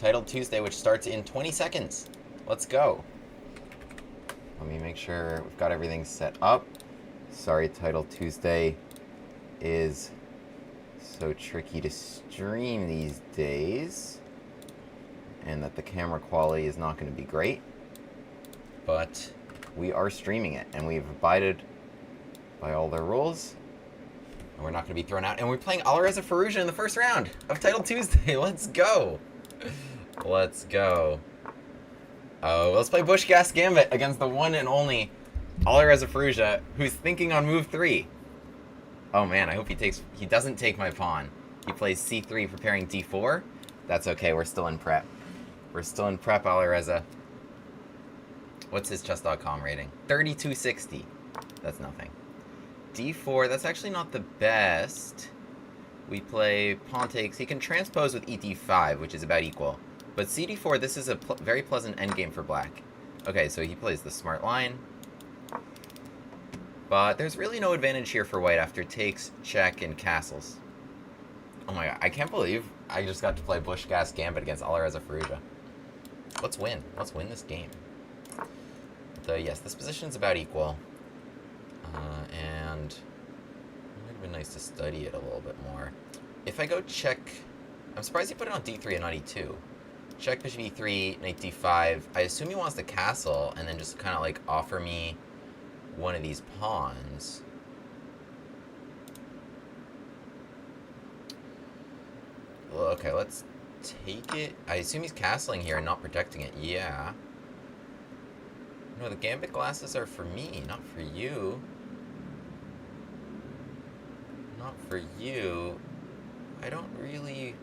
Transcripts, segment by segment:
Title Tuesday, which starts in 20 seconds. Let's go. Let me make sure we've got everything set up. Sorry, Title Tuesday is so tricky to stream these days, and that the camera quality is not going to be great. But we are streaming it, and we've abided by all their rules. And we're not going to be thrown out. And we're playing Alireza Firouzja in the first round of Title Tuesday. Let's go. Let's go. Oh, let's play Gas Gambit against the one and only Alireza Firouzja, who's thinking on move 3. Oh man, I hope he doesn't take my pawn. He plays c3, preparing d4. That's okay, we're still in prep. We're still in prep, Alireza. What's his chess.com rating? 3260. That's nothing. d4, that's actually not the best. We play pawn takes. He can transpose with e5, which is about equal. But cd4, this is a very pleasant endgame for black. Okay, so he plays the smart line. But there's really no advantage here for white after takes, check, and castles. Oh my god, I can't believe I just got to play Gas Gambit against Alireza Firouzja. Let's win. Let's win this game. Yes, this position's about equal. And it might have been nice to study it a little bit more. If I go check... I'm surprised he put it on d3 and not e2. Check bishop e3, knight d5. I assume he wants the castle and then just kind of like offer me one of these pawns. Well, okay, let's take it. I assume he's castling here and not protecting it. Yeah. No, the Gambit glasses are for me, not for you. Not for you. I don't really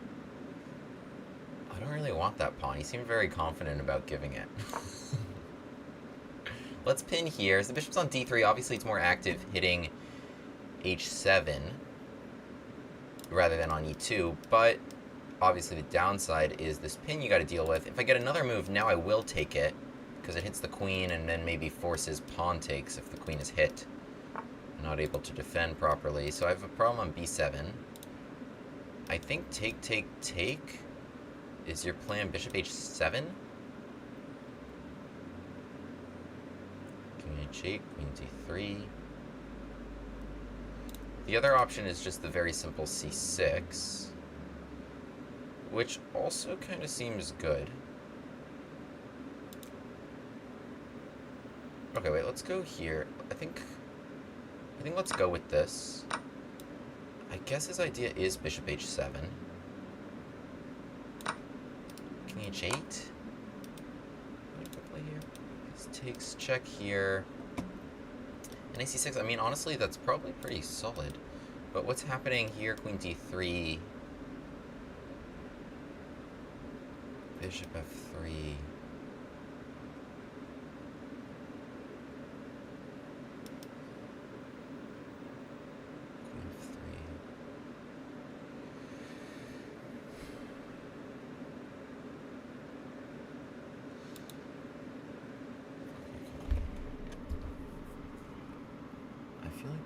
want that pawn. He seemed very confident about giving it. Let's pin here. So the bishop's on d3. Obviously, it's more active hitting h7 rather than on e2. But obviously, the downside is this pin you got to deal with. If I get another move, now I will take it because it hits the queen and then maybe forces pawn takes if the queen is hit. I'm not able to defend properly. So I have a problem on b7. I think take, take, take is your plan. Bishop h7. King h8, queen d3. The other option is just the very simple c6, which also kind of seems good. Okay, wait, let's go here. I think let's go with this. I guess his idea is bishop h7. King h8. What do I play here? This takes check here. And ac6, I mean, honestly, that's probably pretty solid. But what's happening here? Queen d3. Bishop f3.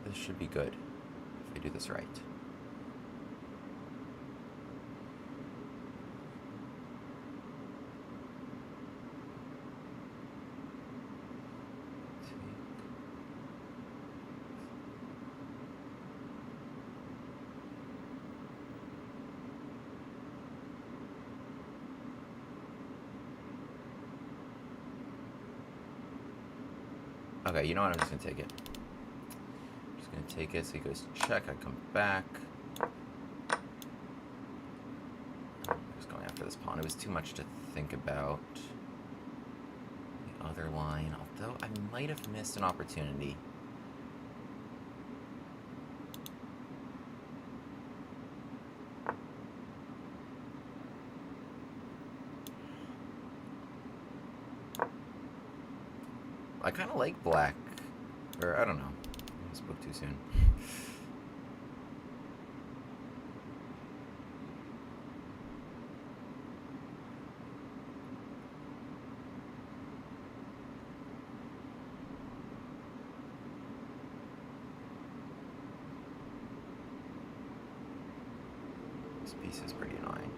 This should be good if we do this right. Okay, you know what? I'm just gonna take it. Gonna take it, so he goes check, I come back. I'm just going after this pawn. It was too much to think about. The other line, although I might have missed an opportunity. I kind of like black, or I don't know. I spoke too soon. This piece is pretty annoying.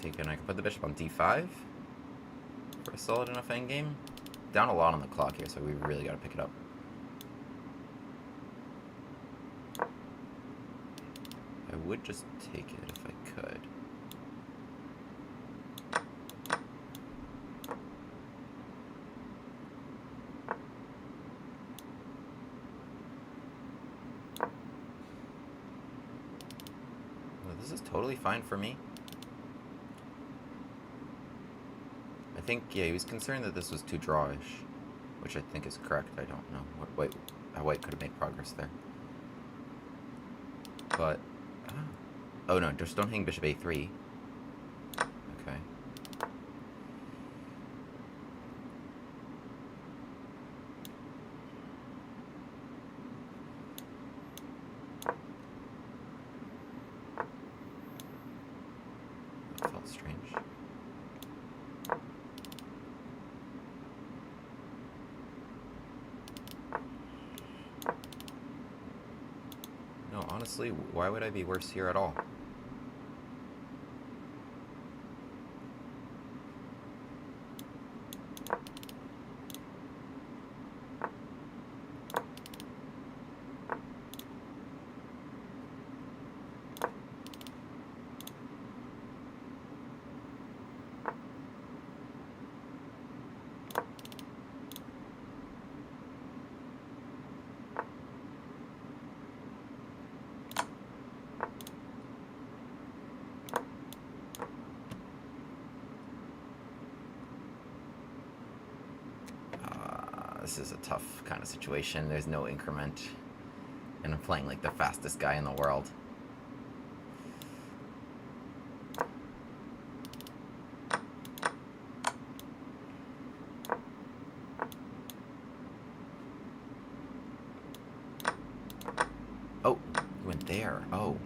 taken. I can put the bishop on d5 for a solid enough endgame. Down a lot on the clock here, so we really got to pick it up. I would just take it if I could. Well, this is totally fine for me. I think, yeah, he was concerned that this was too drawish, which I think is correct. I don't know how white could have made progress there. But, oh no, just don't hang bishop a3. Okay. That felt strange. No, honestly, why would I be worse here at all? This is a tough kind of situation. There's no increment. And I'm playing like the fastest guy in the world. Oh, he went there. Oh.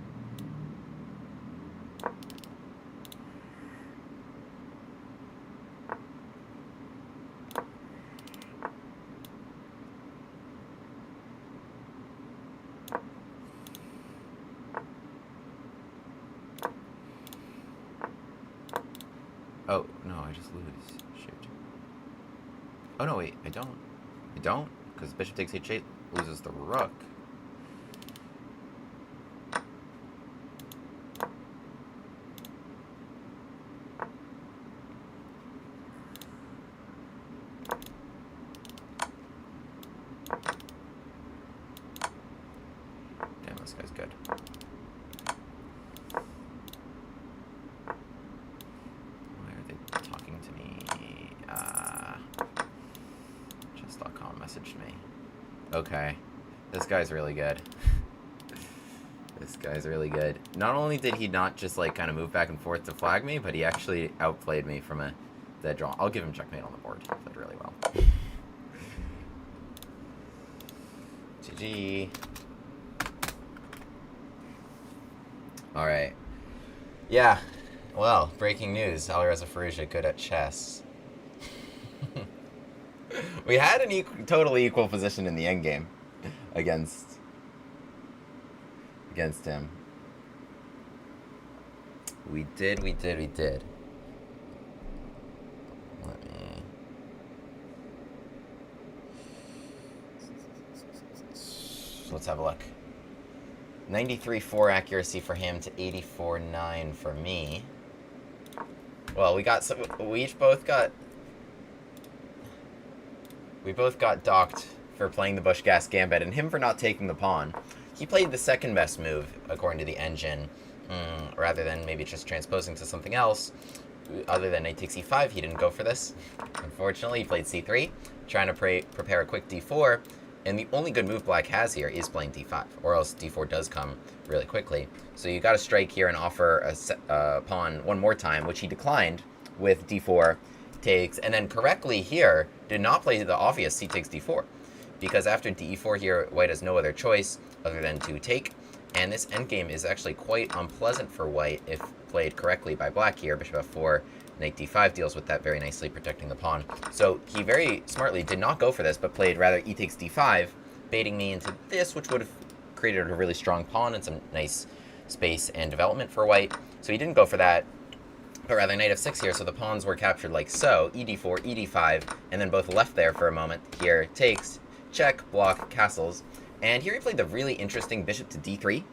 Oh, no, I just lose. Shoot. Oh, no, wait, I don't. I don't? Because bishop takes h8 loses the rook. Damn, this guy's good. Messaged me. Okay. This guy's really good. This guy's really good. Not only did he not just like kind of move back and forth to flag me, but he actually outplayed me from a dead draw. I'll give him checkmate on the board. He played really well. GG. Alright. Yeah. Well, breaking news. Alireza Firouzja good at chess. We had an totally equal position in the endgame against him. We did. Let me... Let's have a look. 93.4 accuracy for him to 84.9 for me. Well, we both got docked for playing the Gas Gambit, and him for not taking the pawn. He played the second best move, according to the engine, rather than maybe just transposing to something else. Other than knight takes e5, he didn't go for this. Unfortunately, he played c3, trying to prepare a quick d4, and the only good move black has here is playing d5, or else d4 does come really quickly. So you got to strike here and offer a pawn one more time, which he declined with d4 takes, and then correctly here did not play the obvious c takes d4, because after d4 here, white has no other choice other than to take, and this endgame is actually quite unpleasant for white if played correctly by black here. Bishop f4, knight d5 deals with that very nicely, protecting the pawn. So he very smartly did not go for this, but played rather e takes d5, baiting me into this, which would have created a really strong pawn and some nice space and development for white. So he didn't go for that. but rather knight f6 here, so the pawns were captured like so, ed4, ed5, and then both left there for a moment. Here, takes, check, block, castles, and here he played the really interesting bishop to d3,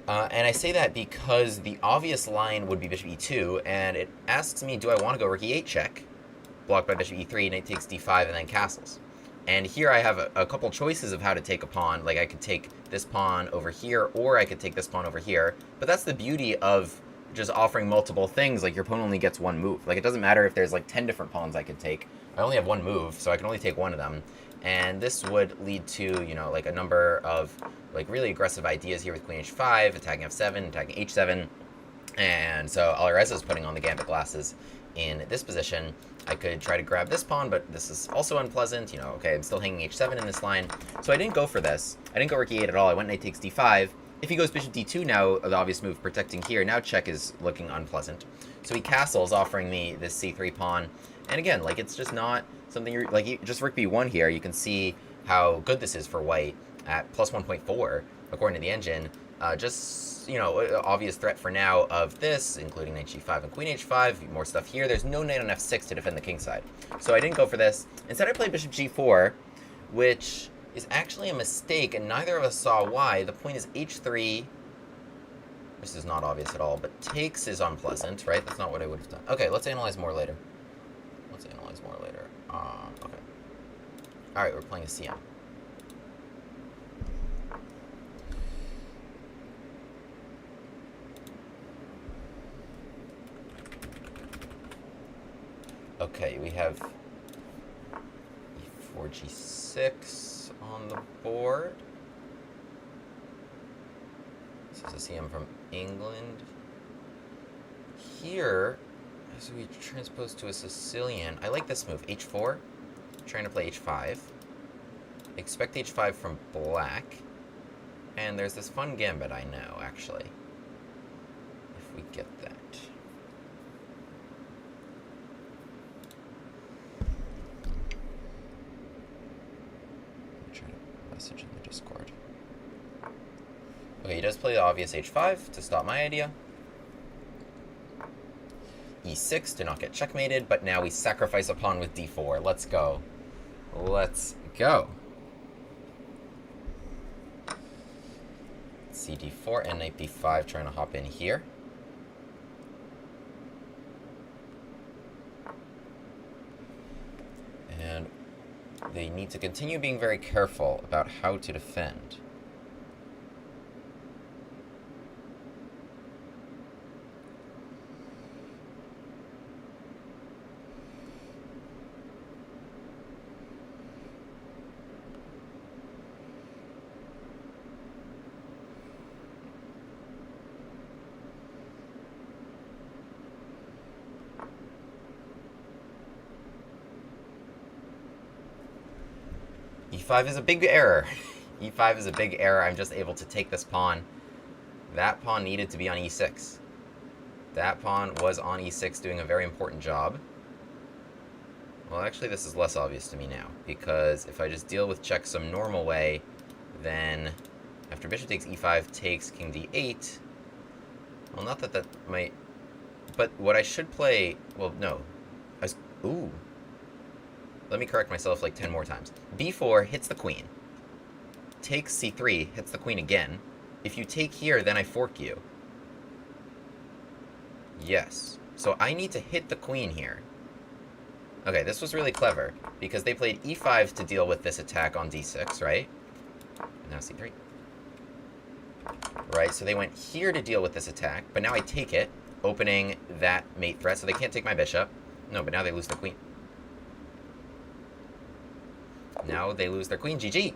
and I say that because the obvious line would be bishop e2, and it asks me, do I want to go rook e8 check, blocked by bishop e3, knight takes d5, and then castles. And here I have a couple choices of how to take a pawn. Like, I could take this pawn over here, or I could take this pawn over here. But that's the beauty of just offering multiple things. Like, your opponent only gets one move. Like, it doesn't matter if there's, like, 10 different pawns I could take. I only have one move, so I can only take one of them. And this would lead to, you know, like, a number of, like, really aggressive ideas here with queen h5, attacking f7, attacking h7. And so Alireza is putting on the Gambit glasses in this position. I could try to grab this pawn, but this is also unpleasant. You know, okay, I'm still hanging h7 in this line. So I didn't go for this. I didn't go rook e8 at all. I went knight takes d5. If he goes bishop d2 now, the obvious move protecting here, now check is looking unpleasant. So he castles, offering me this c3 pawn. And again, like, it's just not something you're, like, just rook b1 here, you can see how good this is for white at plus 1.4, according to the engine. Just, you know, obvious threat for now of this, including knight g5 and queen h5, more stuff here. There's no knight on f6 to defend the king side. So I didn't go for this. Instead, I played bishop g4, which is actually a mistake, and neither of us saw why. The point is h3. This is not obvious at all, but takes is unpleasant, right? That's not what I would have done. Okay, let's analyze more later. Okay. Alright, we're playing a CM. Okay, we have e4, g6 on the board. This is a CM from England. Here, as we transpose to a Sicilian, I like this move, h4, trying to play h5. Expect h5 from black. And there's this fun gambit I know, actually. If we get that. Message in the Discord. Okay, he does play the obvious h5 to stop my idea. e6 to not get checkmated, but now we sacrifice a pawn with d4. Let's go. Let's go. cd4 and knight b5 trying to hop in here. And they need to continue being very careful about how to defend. e5 is a big error. e5 is a big error. I'm just able to take this pawn. That pawn needed to be on e6. That pawn was on e6 doing a very important job. Well, actually, this is less obvious to me now, because if I just deal with check some normal way, then after bishop takes e5 takes king d8, well, not that that might, but what I should play, well, no. Ooh. Let me correct myself like 10 more times. b4 hits the queen. Takes c3, hits the queen again. If you take here, then I fork you. Yes. So I need to hit the queen here. Okay, this was really clever, because they played e5 to deal with this attack on d6, right? And now c3. Right, so they went here to deal with this attack, but now I take it, opening that mate threat, so they can't take my bishop. No, but now they lose the queen. Now they lose their queen. GG.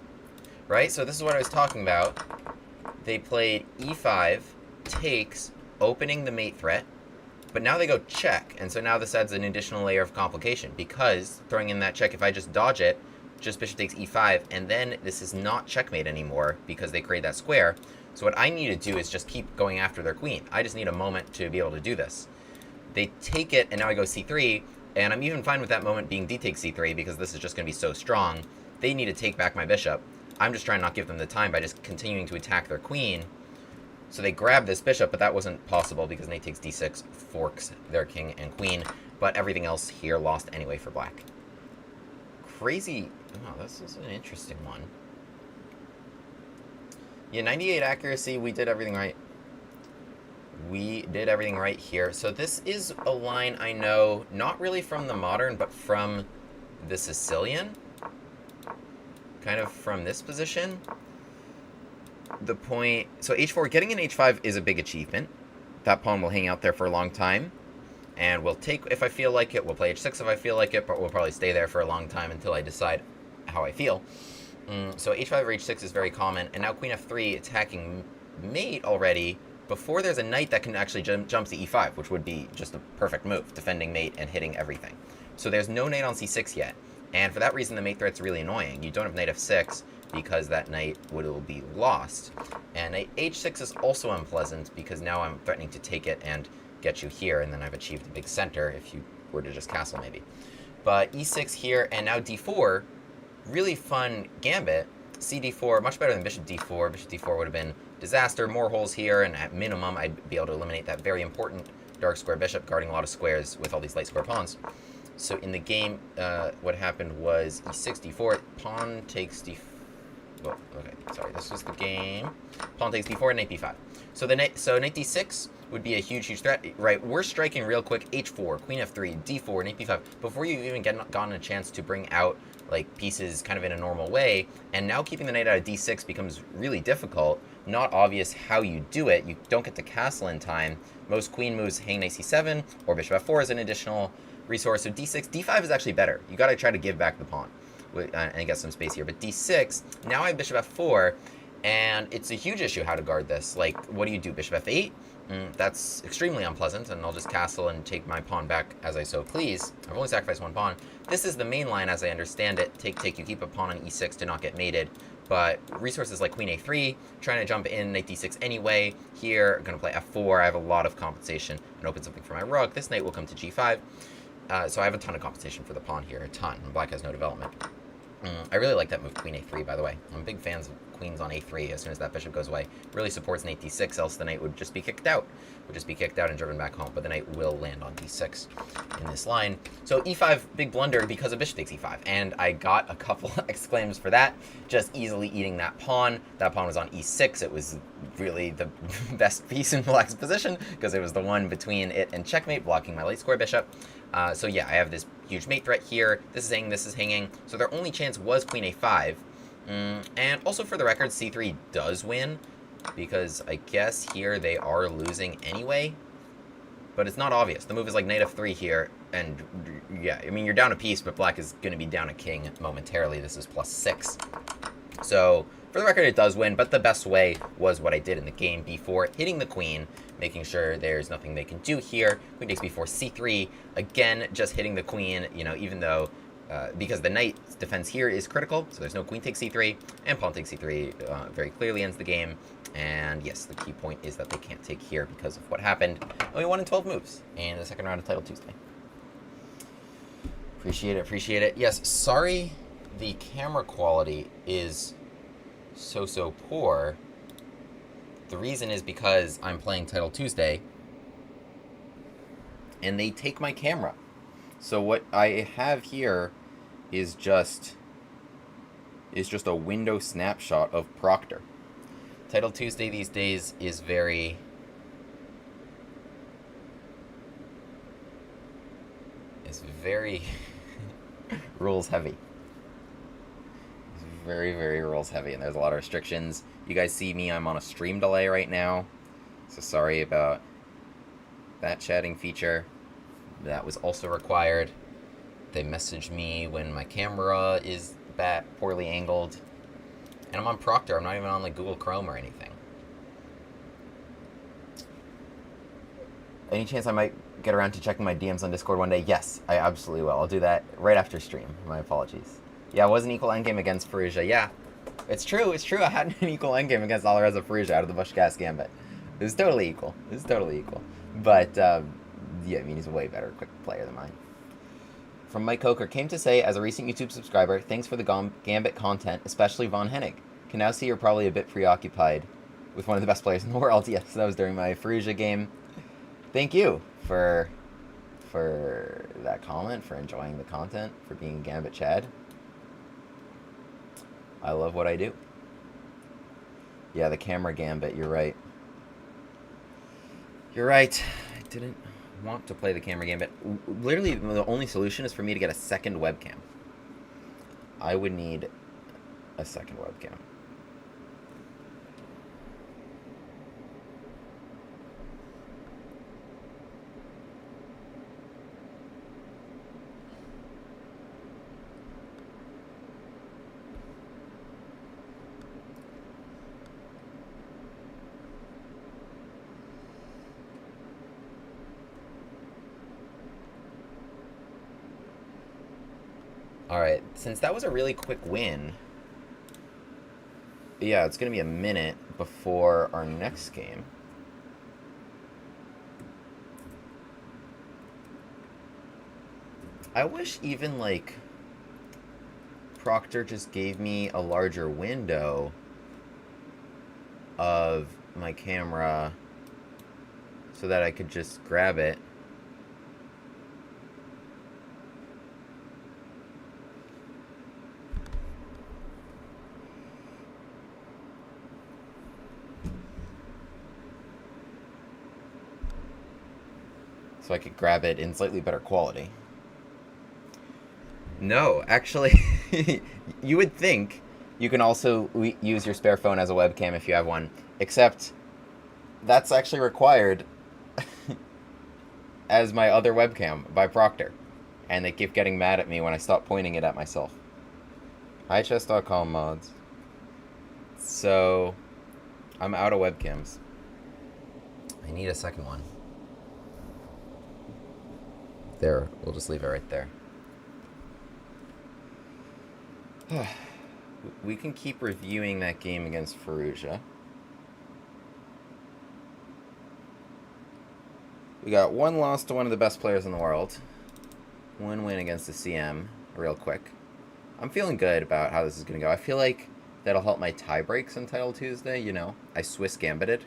Right? So this is what I was talking about. They played e5, takes, opening the mate threat, but now they go check, and so now this adds an additional layer of complication, because throwing in that check, if I just dodge it, just bishop takes e5, and then this is not checkmate anymore, because they create that square. So what I need to do is just keep going after their queen. I just need a moment to be able to do this. They take it, and now I go c3, and I'm even fine with that moment being d takes c3, because this is just going to be so strong. They need to take back my bishop. I'm just trying to not give them the time by just continuing to attack their queen. So they grab this bishop, but that wasn't possible because knight takes d6 forks their king and queen, but everything else here lost anyway for black. Crazy. Oh, this is an interesting one. Yeah, 98 accuracy, we did everything right. We did everything right here. So this is a line I know, not really from the modern, but from the Sicilian. Kind of from this position. The point... So h4, getting an h5 is a big achievement. That pawn will hang out there for a long time. And we'll take, if I feel like it, we'll play h6 if I feel like it, but we'll probably stay there for a long time until I decide how I feel. So h5 or h6 is very common. And now queen f3 attacking mate already before there's a knight that can actually jump to e5, which would be just a perfect move, defending mate and hitting everything. So there's no knight on c6 yet. And for that reason, the mate threat's really annoying. You don't have knight f6 because that knight will be lost. And knight h6 is also unpleasant because now I'm threatening to take it and get you here, and then I've achieved a big center if you were to just castle maybe. But e6 here, and now d4, really fun gambit. cd4, much better than bishop d4. Bishop d4 would have been disaster, more holes here, and at minimum I'd be able to eliminate that very important dark square bishop guarding a lot of squares with all these light square pawns. So in the game, what happened was e6, d4, pawn takes d4. Oh, okay, sorry, this was the game. Pawn takes d4 and knight b5. So knight d6 would be a huge, huge threat. Right, we're striking real quick. h4, queen f3, d4, knight b5 before you've even gotten a chance to bring out like pieces kind of in a normal way. And now keeping the knight out of d6 becomes really difficult. Not obvious how you do it. You don't get to castle in time. Most queen moves hang knight c7 or bishop f4 is an additional resource. So d6, d5 is actually better. You got to try to give back the pawn and get some space here. But d6, now I have bishop f4, and it's a huge issue how to guard this. Like, what do you do? Bishop f8? That's extremely unpleasant, and I'll just castle and take my pawn back as I so please. I've only sacrificed one pawn. This is the main line as I understand it. Take, take, you keep a pawn on e6 to not get mated. But resources like queen a3, trying to jump in, knight d6 anyway. Here, I'm going to play f4. I have a lot of compensation and open something for my rook. This knight will come to g5. So I have a ton of compensation for the pawn here, a ton. And black has no development. I really like that move, queen a3, by the way. I'm big fans of queens on a3 as soon as that bishop goes away. Really supports knight d6, else the knight would just be kicked out. Would just be kicked out and driven back home, but the knight will land on d6 in this line. So e5, big blunder because of bishop takes e5, and I got a couple exclaims for that, just easily eating that pawn. That pawn was on e6. It was really the best piece in black's position because it was the one between it and checkmate, blocking my light square bishop. So yeah, I have this huge mate threat here. This is hanging, this is hanging. So their only chance was queen a5. And also for the record, c3 does win, because I guess here they are losing anyway. But it's not obvious. The move is like knight f3 here, and yeah, I mean, you're down a piece, but black is going to be down a king momentarily. This is +6. So for the record, it does win, but the best way was what I did in the game before, hitting the queen, making sure there's nothing they can do here. Queen takes b4, c3. Again, just hitting the queen, you know, even though, because the knight's defense here is critical, so there's no queen takes c3, and pawn takes c3 very clearly ends the game. And yes, the key point is that they can't take here because of what happened. Only 1 in 12 moves in the second round of Title Tuesday. Appreciate it, appreciate it. Yes, sorry the camera quality is so poor. The reason is because I'm playing Title Tuesday and they take my camera. So what I have here is just a window snapshot of Proctor. Title Tuesday these days is very rules heavy. It's very rules heavy, and there's a lot of restrictions. You guys see me, I'm on a stream delay right now, so sorry about that chatting feature. That was also required. They messaged me when my camera is poorly angled. And I'm on Proctor. I'm not even on like Google Chrome or anything. Any chance I might get around to checking my DMs on Discord one day? Yes, I absolutely will. I'll do that right after stream. My apologies. Yeah, it was an equal endgame against Faruja. Yeah, it's true. It's true. I had an equal endgame against Alireza Faruja out of the Bush Gas Gambit. It was totally equal. But yeah, I mean, he's a way better quick player than mine. From Mike Coker, came to say, as a recent YouTube subscriber, thanks for the Gambit content, especially Von Hennig. Can now see you're probably a bit preoccupied with one of the best players in the world. Yes, that was during my Faruja game. Thank you for that comment, for enjoying the content, for being Gambit Chad. I love what I do. Yeah, the camera Gambit, you're right. You're right. I didn't want to play the camera Gambit. Literally, the only solution is for me to get a second webcam. I would need a second webcam. Alright, since that was a really quick win, yeah, it's going to be a minute before our next game. I wish even, like, Proctor just gave me a larger window of my camera so that I could just grab it. So I could grab it in slightly better quality. No, actually, you would think you can also use your spare phone as a webcam if you have one, except that's actually required as my other webcam by Proctor, and they keep getting mad at me when I stop pointing it at myself. Hi, chess.com mods. So, I'm out of webcams. I need a second one. There, we'll just leave it right there. We can keep reviewing that game against Faruja. We got one loss to one of the best players in the world. One win against the CM, real quick. I'm feeling good about how this is going to go. I feel like that'll help my tie breaks on Title Tuesday, you know. I Swiss Gambited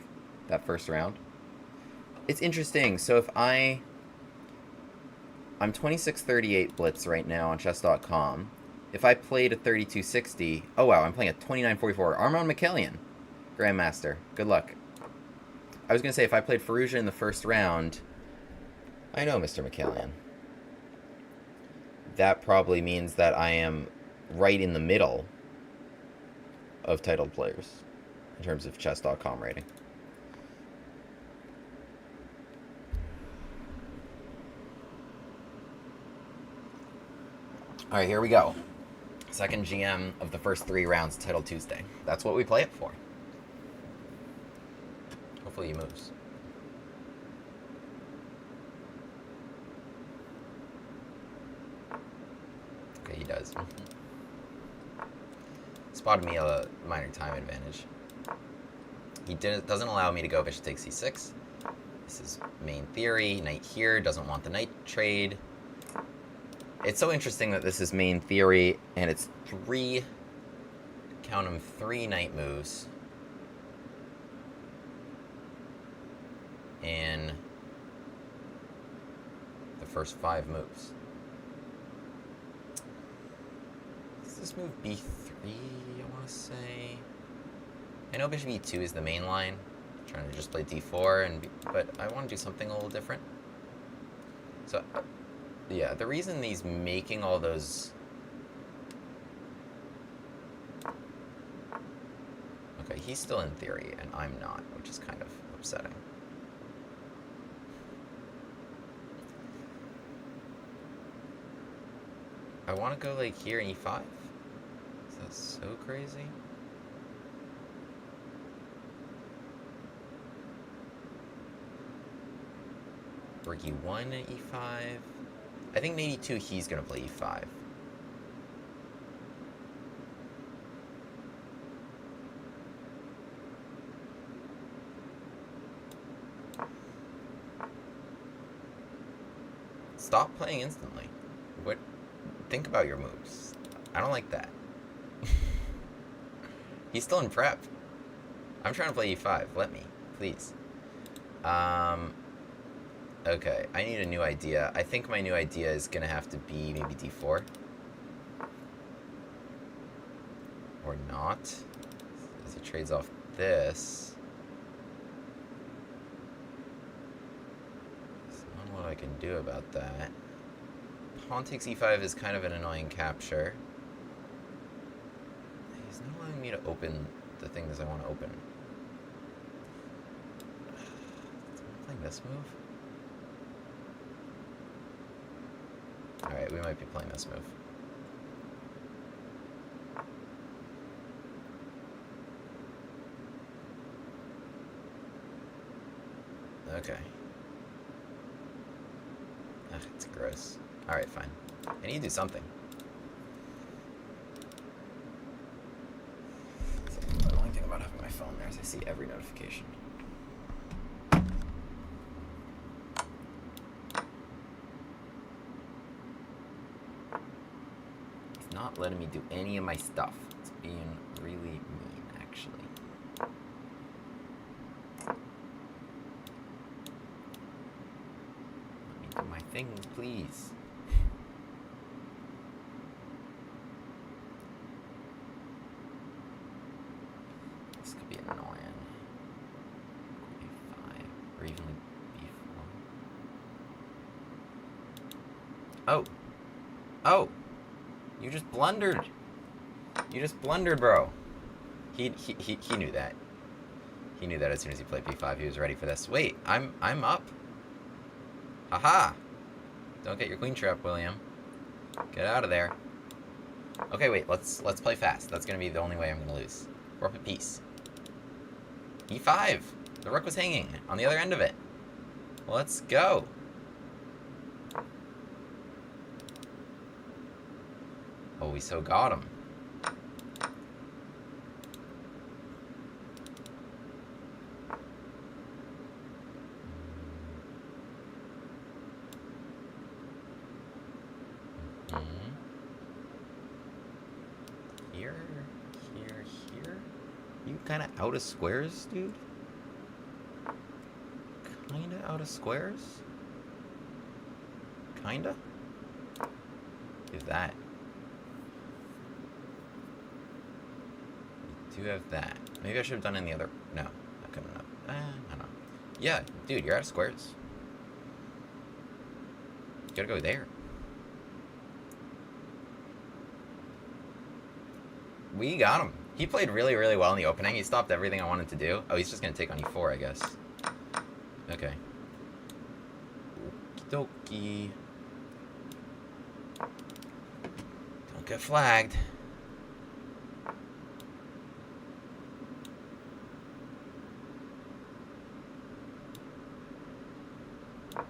that first round. It's interesting. So if I'm 2638 Blitz right now on chess.com. If I played a 3260... Oh, wow, I'm playing a 2944. Armand McKellian, Grandmaster. Good luck. I was going to say, if I played Faruja in the first round... I know, Mr. McKellian. That probably means that I am right in the middle of titled players in terms of chess.com rating. Alright, here we go. Second GM of the first 3 rounds, Title Tuesday. That's what we play it for. Hopefully he moves. Okay, he does. Spotted me a minor time advantage. He doesn't allow me to go bishop takes c6. This is main theory. Knight here, doesn't want the knight trade. It's so interesting that this is main theory, and it's 3, count them, 3 knight moves. In the first 5 moves. Does this move b3, I want to say? I know bishop e2 is the main line. I'm trying to just play d4, but I want to do something a little different. So... yeah, the reason he's making all those... Okay, he's still in theory, and I'm not, which is kind of upsetting. I want to go, like, here in e5? Is that so crazy? Rook e1 and e5... I think knight e2, he's going to play e5. Stop playing instantly. What? Think about your moves. I don't like that. He's still in prep. I'm trying to play e5. Let me, please. Okay, I need a new idea. I think my new idea is gonna have to be maybe d4. Or not. As he trades off this. So I don't know what I can do about that. Pawn takes e5 is kind of an annoying capture. He's not allowing me to open the things I want to open. Am I playing this move? Alright, we might be playing this move. Okay. Ugh, it's gross. Alright, fine. I need to do something. The only thing about having my phone there is I see every notification. It's not letting me do any of my stuff. It's being really mean, actually. Let me do my thing, please. This could be annoying. A5, or even like B4. Oh! Oh! You just blundered! You just blundered, bro! He knew that. He knew that as soon as he played B5, he was ready for this. Wait, I'm up. Haha! Don't get your queen trap, William. Get out of there. Okay, wait, let's play fast. That's gonna be the only way I'm gonna lose. We're up a piece. E5! The rook was hanging on the other end of it. Let's go. Oh, we so got him. Here. You kind of out of squares, dude? Kinda out of squares? Kinda? Is that? You do have that. Maybe I should have done it in the other... No, I couldn't have. I don't know. Yeah, dude, you're out of squares. You gotta go there. We got him. He played really, really well in the opening. He stopped everything I wanted to do. Oh, he's just gonna take on e4, I guess. Okay. Okie dokie. Don't get flagged.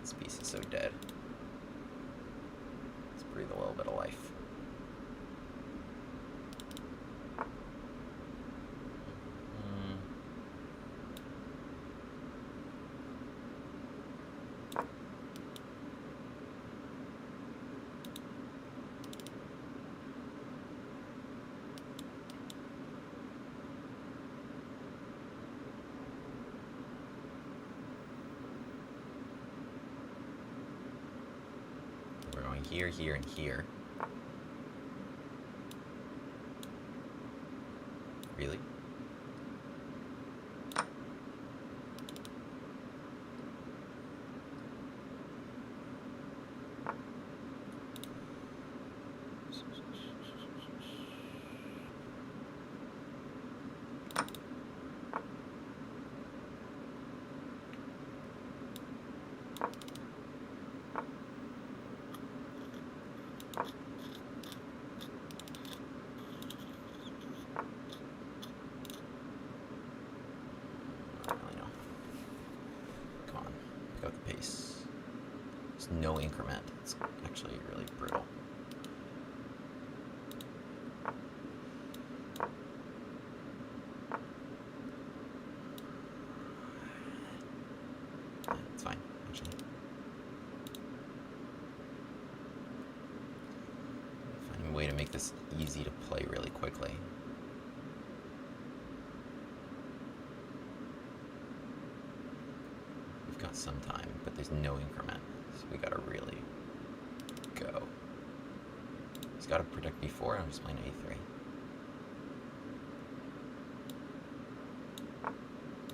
This piece is so dead. Let's breathe a little bit of life. Here, here, and here. Really? No increment. It's actually really brutal. It's fine, actually. Find a way to make this easy to play really quickly. We've got some time, but there's no increment, so we gotta really go. He's gotta protect b4, I'm just playing a3.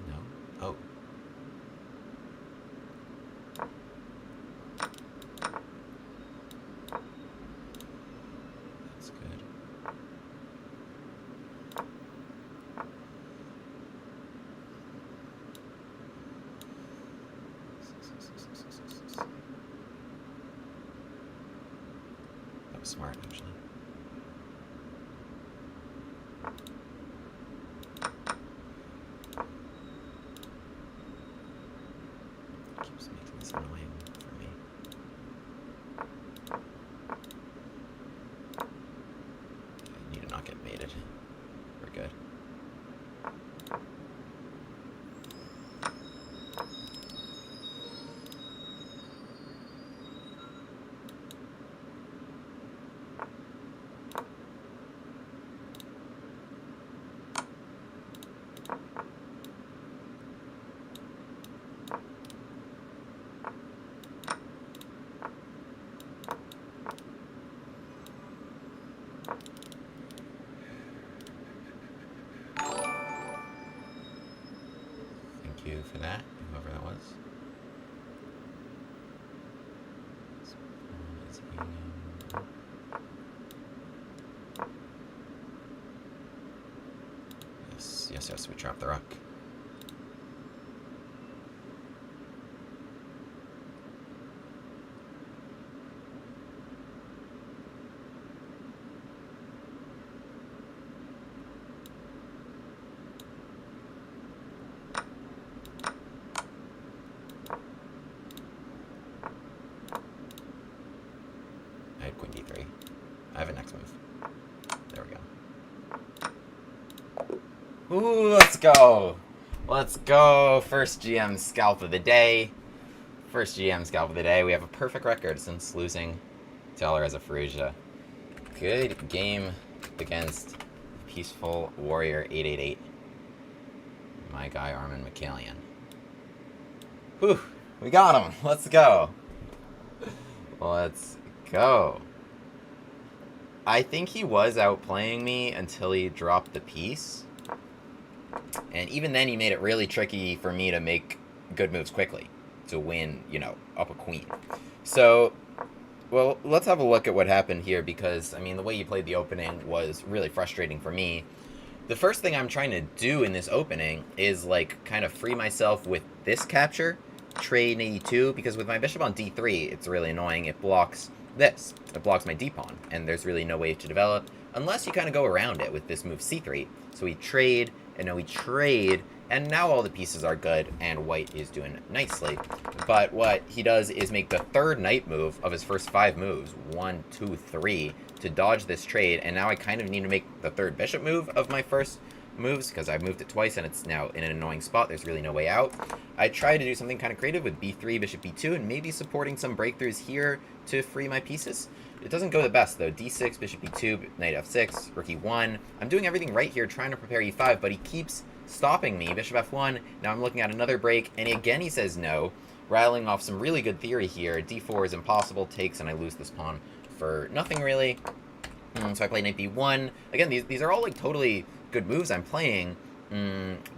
No? Oh. That's good. That was smart, actually. Keeps making this annoying for me. I need to not get mated. We're good. Thank you for that, whoever that was. Yes, we trapped the rock. I had queen d3. I have a next move. There we go. Ooh, let's go! Let's go! First GM scalp of the day. First GM scalp of the day. We have a perfect record since losing to Alireza Faruja. Good game against Peaceful Warrior 888. My guy Armin McCallion. Whew! We got him! Let's go! Let's go. I think he was outplaying me until he dropped the piece. And even then he made it really tricky for me to make good moves quickly. To win, you know, up a queen. So, well, let's have a look at what happened here because, I mean, the way you played the opening was really frustrating for me. The first thing I'm trying to do in this opening is, like, kind of free myself with this capture, trade 82, because with my bishop on d3, it's really annoying. It blocks this. It blocks my d-pawn, and there's really no way to develop unless you kind of go around it with this move c3. So we trade, and now we trade, and now all the pieces are good, and white is doing nicely. But what he does is make the third knight move of his first 5 moves, 1, 2, 3, to dodge this trade, and now I kind of need to make the third bishop move of my first moves, because I moved it twice, and it's now in an annoying spot. There's really no way out. I tried to do something kind of creative with b3, bishop b2, and maybe supporting some breakthroughs here to free my pieces. It doesn't go the best, though. d6, bishop b2, knight f6, rook e1. I'm doing everything right here, trying to prepare e5, but he keeps stopping me. Bishop f1. Now I'm looking at another break, and again he says no, rattling off some really good theory here. d4 is impossible, takes, and I lose this pawn for nothing, really. So I play knight b1. Again, these are all, like, totally good moves I'm playing.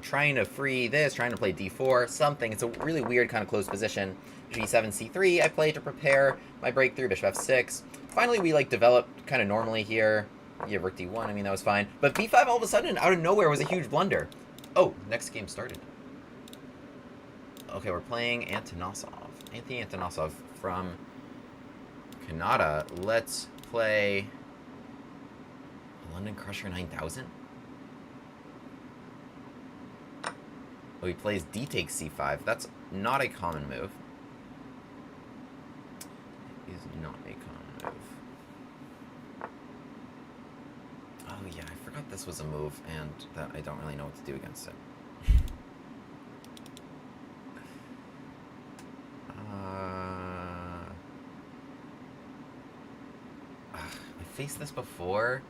Trying to free this, trying to play d4, something. It's a really weird kind of closed position. g7, c3, I play to prepare my breakthrough. Bishop f6. Finally, we, like, developed kind of normally here. Yeah, rook d1, I mean, that was fine. But b5 all of a sudden, out of nowhere, was a huge blunder. Oh, next game started. Okay, we're playing Antonosov. Anthony Antonosov from Canada. Let's play London Crusher 9000. Oh, he plays d takes c5. That's not a common move. It is not a common move. Oh yeah, I forgot this was a move, and that I don't really know what to do against it. I faced this before.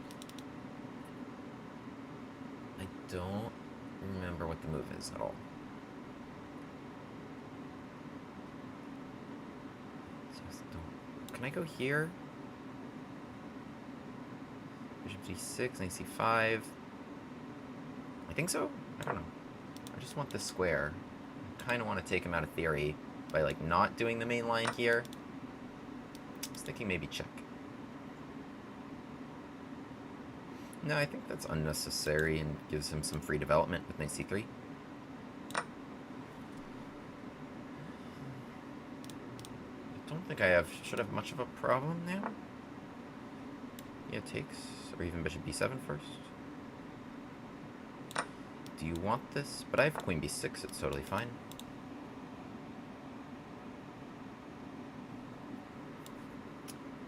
I don't remember what the move is at all. Can I go here? Bishop g6, knight c5. I think so. I don't know. I just want this square. I kind of want to take him out of theory by, like, not doing the main line here. I was thinking maybe check. No, I think that's unnecessary and gives him some free development with knight c3. I don't think I should have much of a problem now. Yeah, takes, or even bishop b7 first. Do you want this? But I have queen b6, it's totally fine.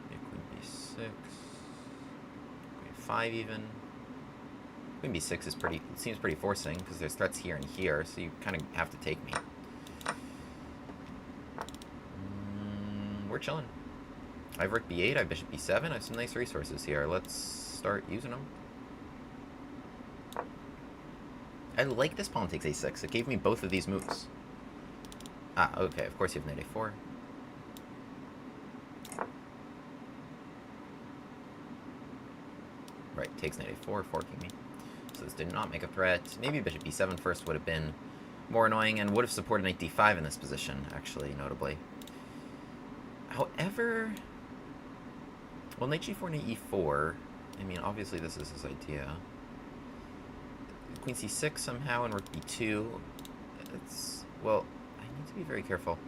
Yeah, queen b6. Queen 5 even. Queen b6 is pretty, it seems pretty forcing, because there's threats here and here, so you kind of have to take me. We're chilling. I have rook b8, I have bishop b7, I have some nice resources here. Let's start using them. I like this pawn takes a6. It gave me both of these moves. Ah, okay, of course you have knight a4. Right, takes knight a4, forking me. So this did not make a threat. Maybe bishop b7 first would have been more annoying and would have supported knight d5 in this position, actually, notably. However, well, knight g4, knight e4, I mean, obviously this is his idea. Queen c6 somehow and rook b2. It's, well, I need to be very careful.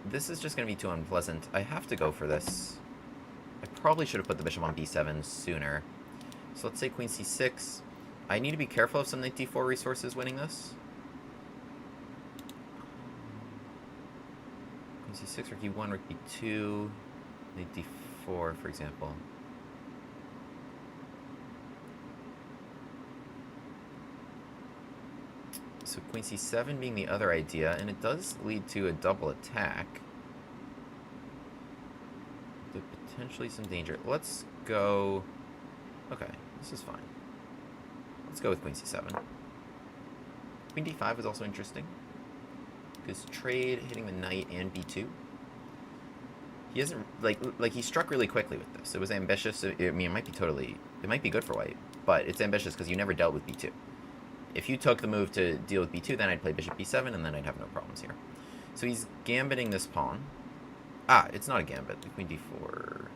This is just going to be too unpleasant. I have to go for this. I probably should have put the bishop on b7 sooner. So let's say queen c6. I need to be careful of some knight d4 resources winning this. Queen c6, rook e1, rook b2, knight d4, for example. So queen c7 being the other idea, and it does lead to a double attack. With potentially some danger. Let's go... Okay, this is fine. Let's go with queen c7. Queen d5 is also interesting. Because trade, hitting the knight and b2. He hasn't, like he struck really quickly with this. It was ambitious. I mean, it might be totally... It might be good for white, but it's ambitious because you never dealt with b2. If you took the move to deal with b2, then I'd play bishop b7, and then I'd have no problems here. So he's gambiting this pawn. Ah, it's not a gambit. The queen d4.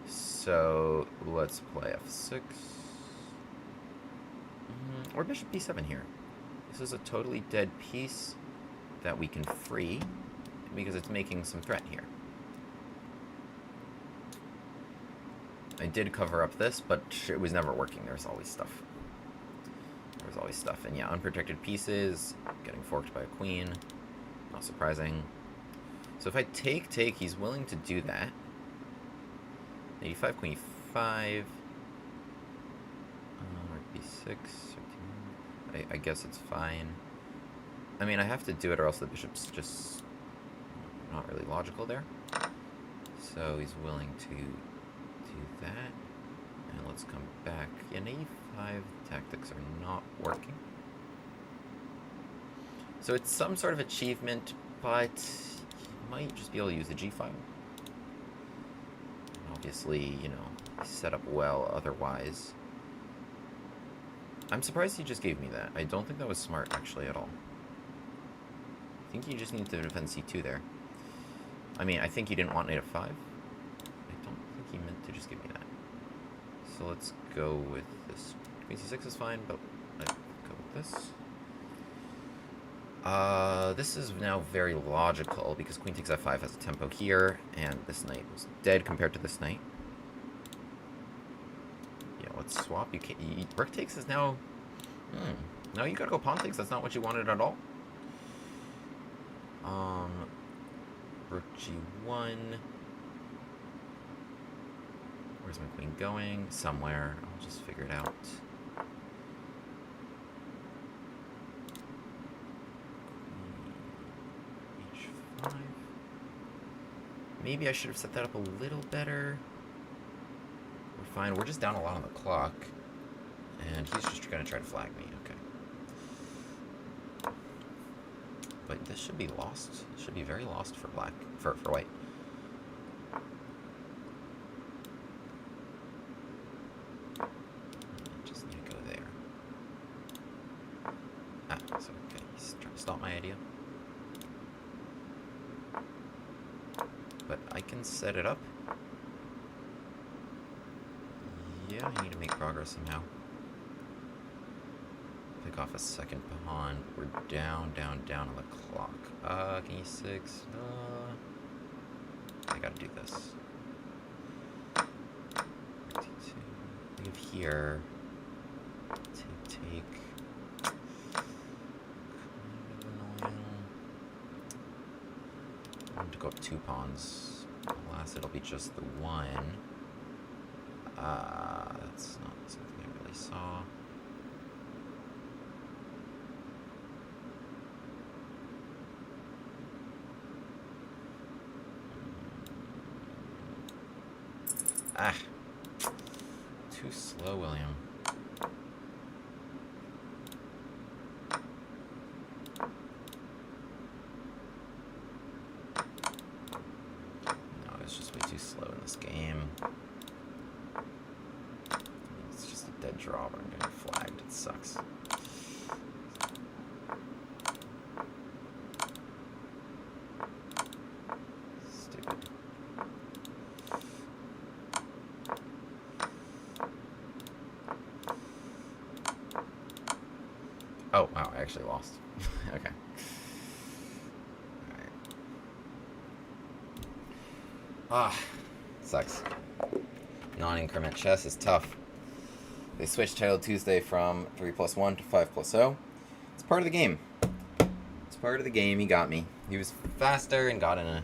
So let's play f6. Or bishop b7 here. This is a totally dead piece that we can free, because it's making some threat here. I did cover up this, but it was never working. There was always stuff. There was always stuff. And yeah, unprotected pieces, getting forked by a queen. Not surprising. So if I take, he's willing to do that. 85, queen e5. Rook b6. I guess it's fine. I mean, I have to do it or else the bishop's just not really logical there. So he's willing to do that. And let's come back. Yeah, knight e5 tactics are not working. So it's some sort of achievement, but you might just be able to use the g file. Obviously, you know, set up well otherwise. I'm surprised he just gave me that. I don't think that was smart, actually, at all. I think you just need to defend c2 there. I mean, I think he didn't want knight f5. I don't think he meant to just give me that. So let's go with this. Queen c6 is fine, but I'd go with this. This is now very logical, because queen takes f5 has a tempo here, and this knight was dead compared to this knight. Yeah, let's swap. You can't... rook takes is now... No, you gotta go pawn takes. That's not what you wanted at all. Rook g1. Where's my queen going? Somewhere. I'll just figure it out. H5. Maybe I should have set that up a little better. We're fine. We're just down a lot on the clock. And he's just going to try to flag me. Okay. but this should be lost. It should be very lost for black, for white. Just need to go there. Ah, so okay, he's trying to stop my idea. But I can set it up. Yeah, I need to make progress somehow. Pick off a second pawn. We're down on the clock. Can you 6? I gotta do this. Leave here. Take. Kind of annoying. I want to go up 2 pawns. Alas, it'll be just the 1. That's not something I really saw. Ah! Too slow, William. No, it's just way too slow in this game. It's just a dead draw, but I'm getting flagged. It sucks. Stupid. Oh, wow, I actually lost. Okay. Alright. Ah, sucks. Non-increment chess is tough. They switched Title Tuesday from 3+1 to 5+0. It's part of the game. It's part of the game. He got me. He was faster and got in a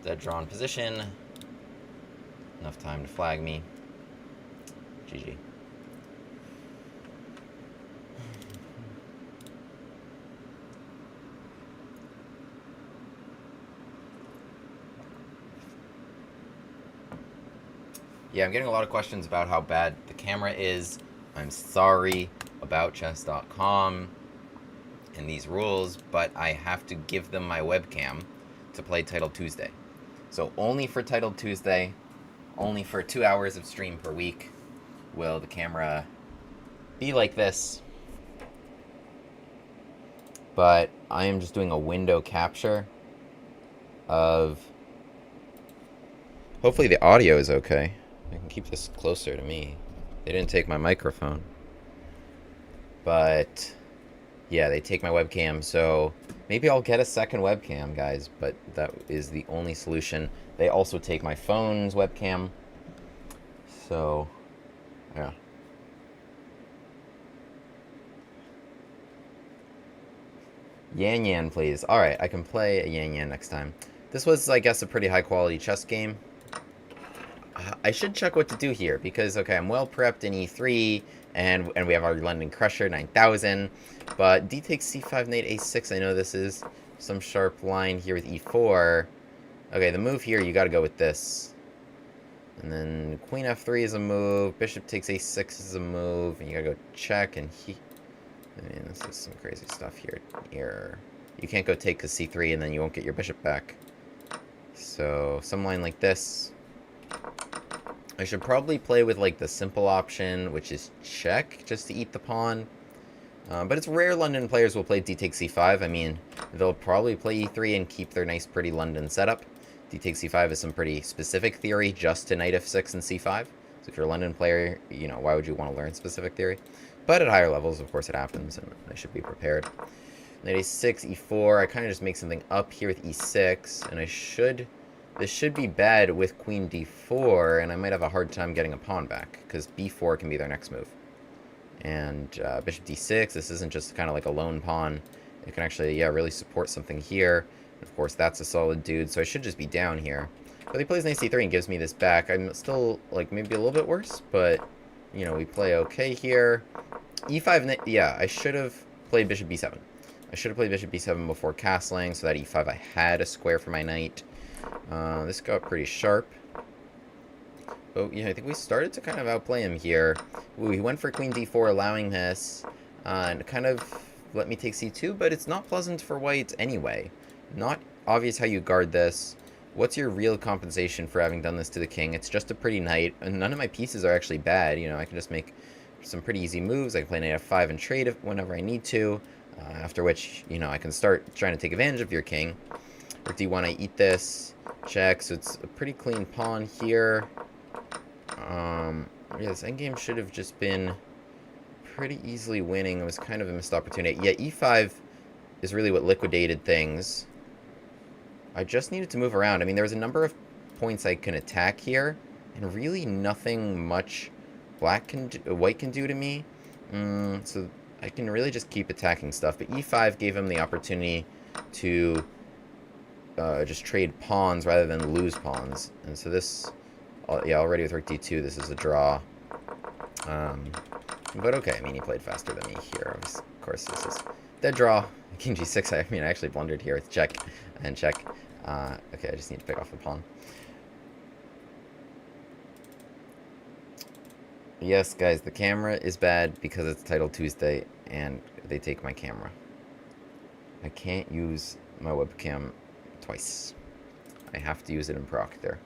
dead drawn position. Enough time to flag me. GG. Yeah, I'm getting a lot of questions about how bad the camera is. I'm sorry about chess.com and these rules, but I have to give them my webcam to play Title Tuesday. So only for Title Tuesday, only for 2 hours of stream per week, will the camera be like this. But I am just doing a window capture of... Hopefully the audio is okay. I can keep this closer to me. They didn't take my microphone. But, yeah, they take my webcam, so maybe I'll get a second webcam, guys, but that is the only solution. They also take my phone's webcam. So, yeah. Yin-Yang, please. Alright, I can play a Yin-Yang next time. This was, I guess, a pretty high-quality chess game. I should check what to do here, because, okay, I'm well prepped in e3, and we have our London Crusher, 9000, but d takes c5, knight a6, I know this is some sharp line here with e4. Okay, the move here, you gotta go with this. And then queen f3 is a move, bishop takes a6 is a move, and you gotta go check, and I mean, this is some crazy stuff here. You can't go take because c3, and then you won't get your bishop back. So, some line like this. I should probably play with, like, the simple option, which is check, just to eat the pawn. But it's rare London players will play d takes c5. I mean, they'll probably play e3 and keep their nice, pretty London setup. d takes c5 is some pretty specific theory, just to knight f6 and c5. So if you're a London player, you know, why would you want to learn specific theory? But at higher levels, of course, it happens, and I should be prepared. Knight a6, e4. I kind of just make something up here with e6, and this should be bad with queen d4, and I might have a hard time getting a pawn back, because b4 can be their next move. And bishop d6, this isn't just kind of like a lone pawn. It can actually, yeah, really support something here. And of course, that's a solid dude, so I should just be down here. But he plays knight c3 and gives me this back. I'm still, like, maybe a little bit worse, but, you know, we play okay here. e5, yeah, I should have played bishop b7. I should have played bishop b7 before castling, so that e5 I had a square for my knight. This got pretty sharp. Oh, yeah, I think we started to kind of outplay him here. Ooh, he went for queen d4, allowing this. And kind of, let me take c2, but it's not pleasant for white anyway. Not obvious how you guard this. What's your real compensation for having done this to the king? It's just a pretty knight, and none of my pieces are actually bad. You know, I can just make some pretty easy moves. I can play knight f5 and trade whenever I need to, after which, you know, I can start trying to take advantage of your king. Or d1, I eat this, check, so it's a pretty clean pawn here. Yeah, this endgame should have just been pretty easily winning. It was kind of a missed opportunity. Yeah, e5 is really what liquidated things. I just needed to move around. I mean, there was a number of points I can attack here, and really nothing much white can do to me. So I can really just keep attacking stuff. But e5 gave him the opportunity to just trade pawns rather than lose pawns. And so this, yeah, already with rook d2, this is a draw. But okay, I mean, he played faster than me here. Of course, this is dead draw. King g6, I mean, I actually blundered here with check and check. Okay, I just need to pick off the pawn. Yes, guys, the camera is bad because it's Title Tuesday, and they take my camera. I can't use my webcam twice. I have to use it in Proctor.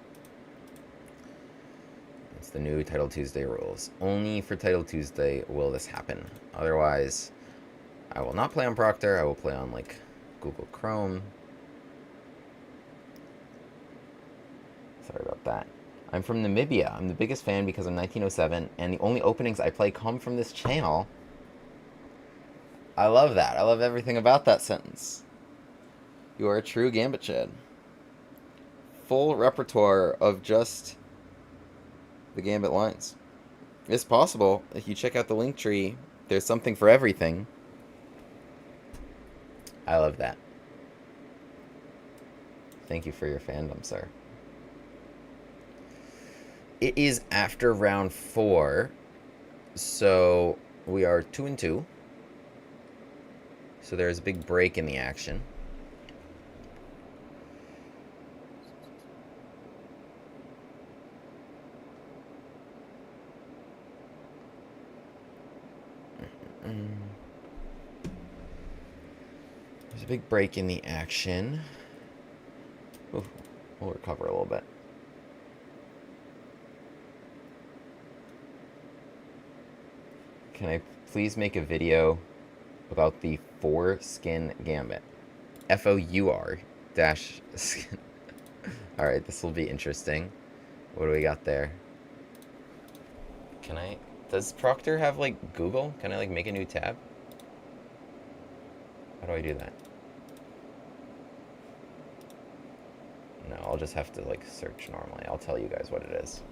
It's the new Title Tuesday rules. Only for Title Tuesday will this happen. Otherwise, I will not play on Proctor. I will play on, like, Google Chrome. Sorry about that. I'm from Namibia. I'm the biggest fan because I'm 1907, and the only openings I play come from this channel. I love that. I love everything about that sentence. You are a true Gambit Chad. Full repertoire of just the Gambit lines. It's possible. If you check out the link tree, there's something for everything. I love that. Thank you for your fandom, sir. It is after round 4, so we are 2-2. So there's a big break in the action. There's a big break in the action. Ooh, we'll recover a little bit. Can I please make a video about the foreskin gambit? F-O-U-R dash skin. Alright, this will be interesting. What do we got there? Can I... Does Proctor have, like, Google? Can I, like, make a new tab? How do I do that? No, I'll just have to, like, search normally. I'll tell you guys what it is.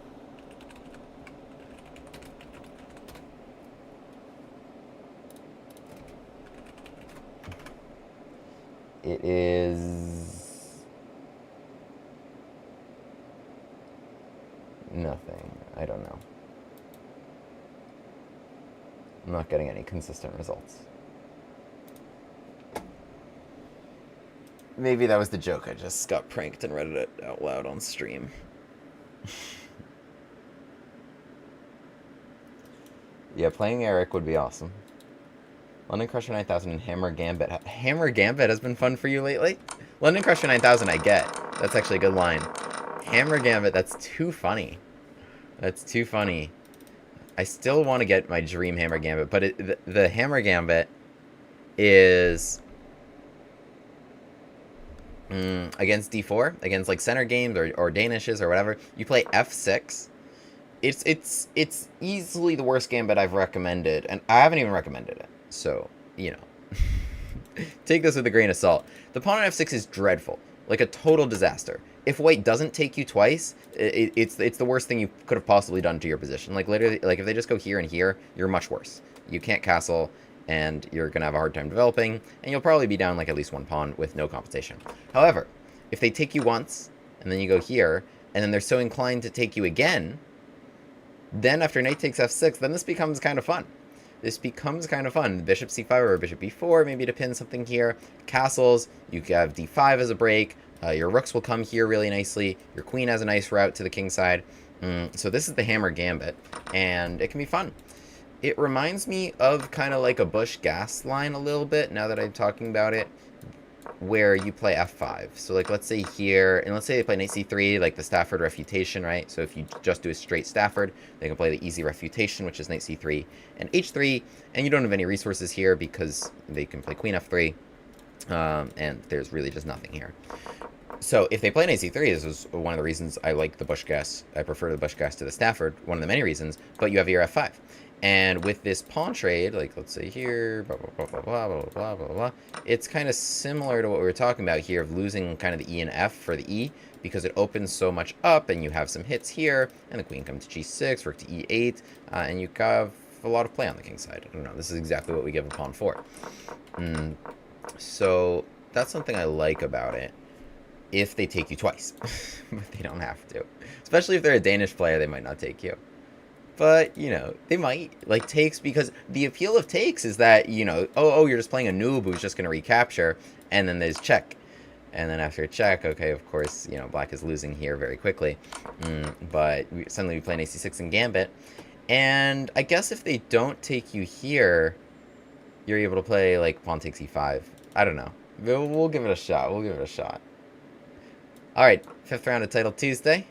It is... nothing. I don't know. I'm not getting any consistent results. Maybe that was the joke. I just got pranked and read it out loud on stream. Yeah, playing Eric would be awesome. London Crusher 9000 and Hammer Gambit. Hammer Gambit has been fun for you lately? London Crusher 9000 I get. That's actually a good line. Hammer Gambit, that's too funny. That's too funny. I still want to get my dream Hammer Gambit, but the Hammer Gambit is against d4, against like center games or Danishes or whatever. You play f6. It's easily the worst gambit I've recommended, and I haven't even recommended it. So, you know, take this with a grain of salt. The pawn on f6 is dreadful, like a total disaster. If white doesn't take you twice, it's the worst thing you could have possibly done to your position. Like literally, like if they just go here and here, you're much worse. You can't castle, and you're gonna have a hard time developing, and you'll probably be down like at least one pawn with no compensation. However, if they take you once, and then you go here, and then they're so inclined to take you again, then after knight takes f6, then this becomes kind of fun. This becomes kind of fun. Bishop c5 or bishop b4, maybe to pin something here. Castles, you have d5 as a break. Your rooks will come here really nicely. Your queen has a nice route to the king side. So this is the Hammer Gambit, and it can be fun. It reminds me of kind of like a Bush gas line a little bit, now that I'm talking about it, where you play f5. So, like, let's say here, and let's say they play knight c3, like the Stafford refutation, right? So if you just do a straight Stafford, they can play the easy refutation, which is knight c3 and h3, and you don't have any resources here because they can play queen f3, and there's really just nothing here. So if they play knight c3, this is one of the reasons I like the Bush gas. I prefer the Bush gas to the Stafford, one of the many reasons, but you have your f5. And with this pawn trade, like let's say here, blah, blah, blah, blah, blah, blah, blah, blah, it's kind of similar to what we were talking about here of losing kind of the E and F for the E, because it opens so much up, and you have some hits here, and the queen comes to g6, rook to e8, and you have a lot of play on the king side. I don't know, this is exactly what we give a pawn for. So that's something I like about it. If they take you twice, but they don't have to. Especially if they're a Danish player, they might not take you. But, you know, they might. Like, takes, because the appeal of takes is that, you know, oh, you're just playing a noob who's just going to recapture, and then there's check. And then after check, okay, of course, you know, black is losing here very quickly. But suddenly we play knight c6 and Gambit. And I guess if they don't take you here, you're able to play, like, pawn takes e5. I don't know. We'll give it a shot. We'll give it a shot. Alright, 5th round of Title Tuesday.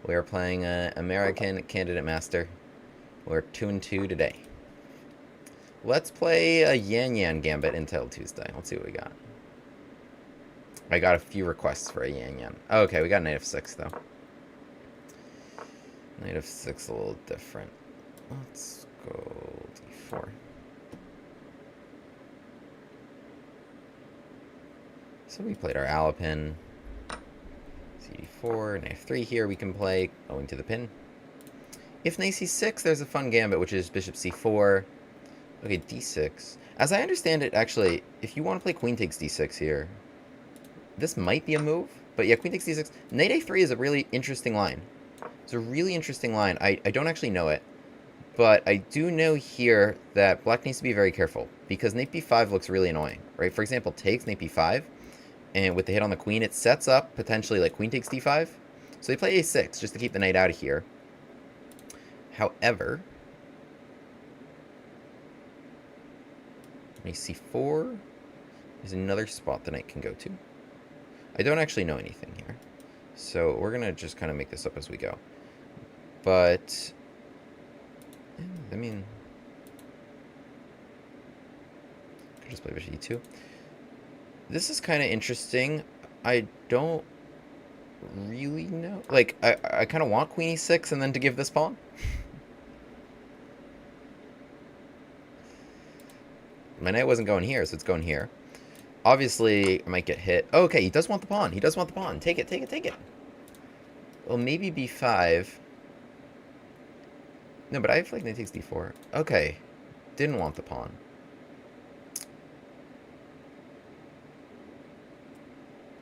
We are playing American Candidate Master. We're 2-2 today. Let's play a Yin-Yang Gambit in Title Tuesday. Let's see what we got. I got a few requests for a Yin-Yang. Oh, okay, we got knight f6 though. Knight f6 a little different. Let's go d4. So we played our Alapin. c4, knight f3 here we can play, owing to the pin. If knight c6, there's a fun gambit, which is bishop c4. Okay, d6. As I understand it, actually, if you want to play queen takes d6 here, this might be a move. But yeah, queen takes d6. Knight a3 is a really interesting line. It's a really interesting line. I don't actually know it. But I do know here that black needs to be very careful, because knight b5 looks really annoying, right? For example, takes knight b5. And with the hit on the queen, it sets up, potentially, like queen takes d5. So they play a6, just to keep the knight out of here. However, knight c4 is another spot the knight can go to. I don't actually know anything here. So we're going to just kind of make this up as we go. But, I mean, I could just play bishop e2. This is kind of interesting. I don't really know. Like, I kind of want queen e6 and then to give this pawn. My knight wasn't going here, so it's going here. Obviously, I might get hit. Oh, okay, he does want the pawn. He does want the pawn. Take it, take it, take it. Well, maybe b5. No, but I feel like knight takes d4. Okay. Didn't want the pawn.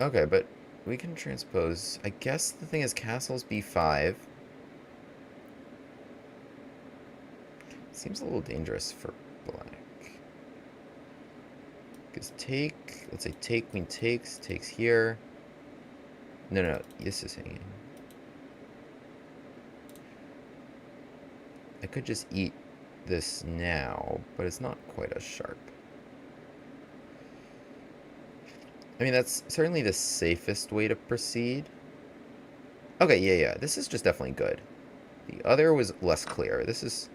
Okay, but we can transpose. I guess the thing is castles b5. Seems a little dangerous for black. Because take, let's say take, queen takes here. No, this is hanging. I could just eat this now, but it's not quite as sharp. I mean, that's certainly the safest way to proceed. Okay, yeah, this is just definitely good. The other was less clear. This is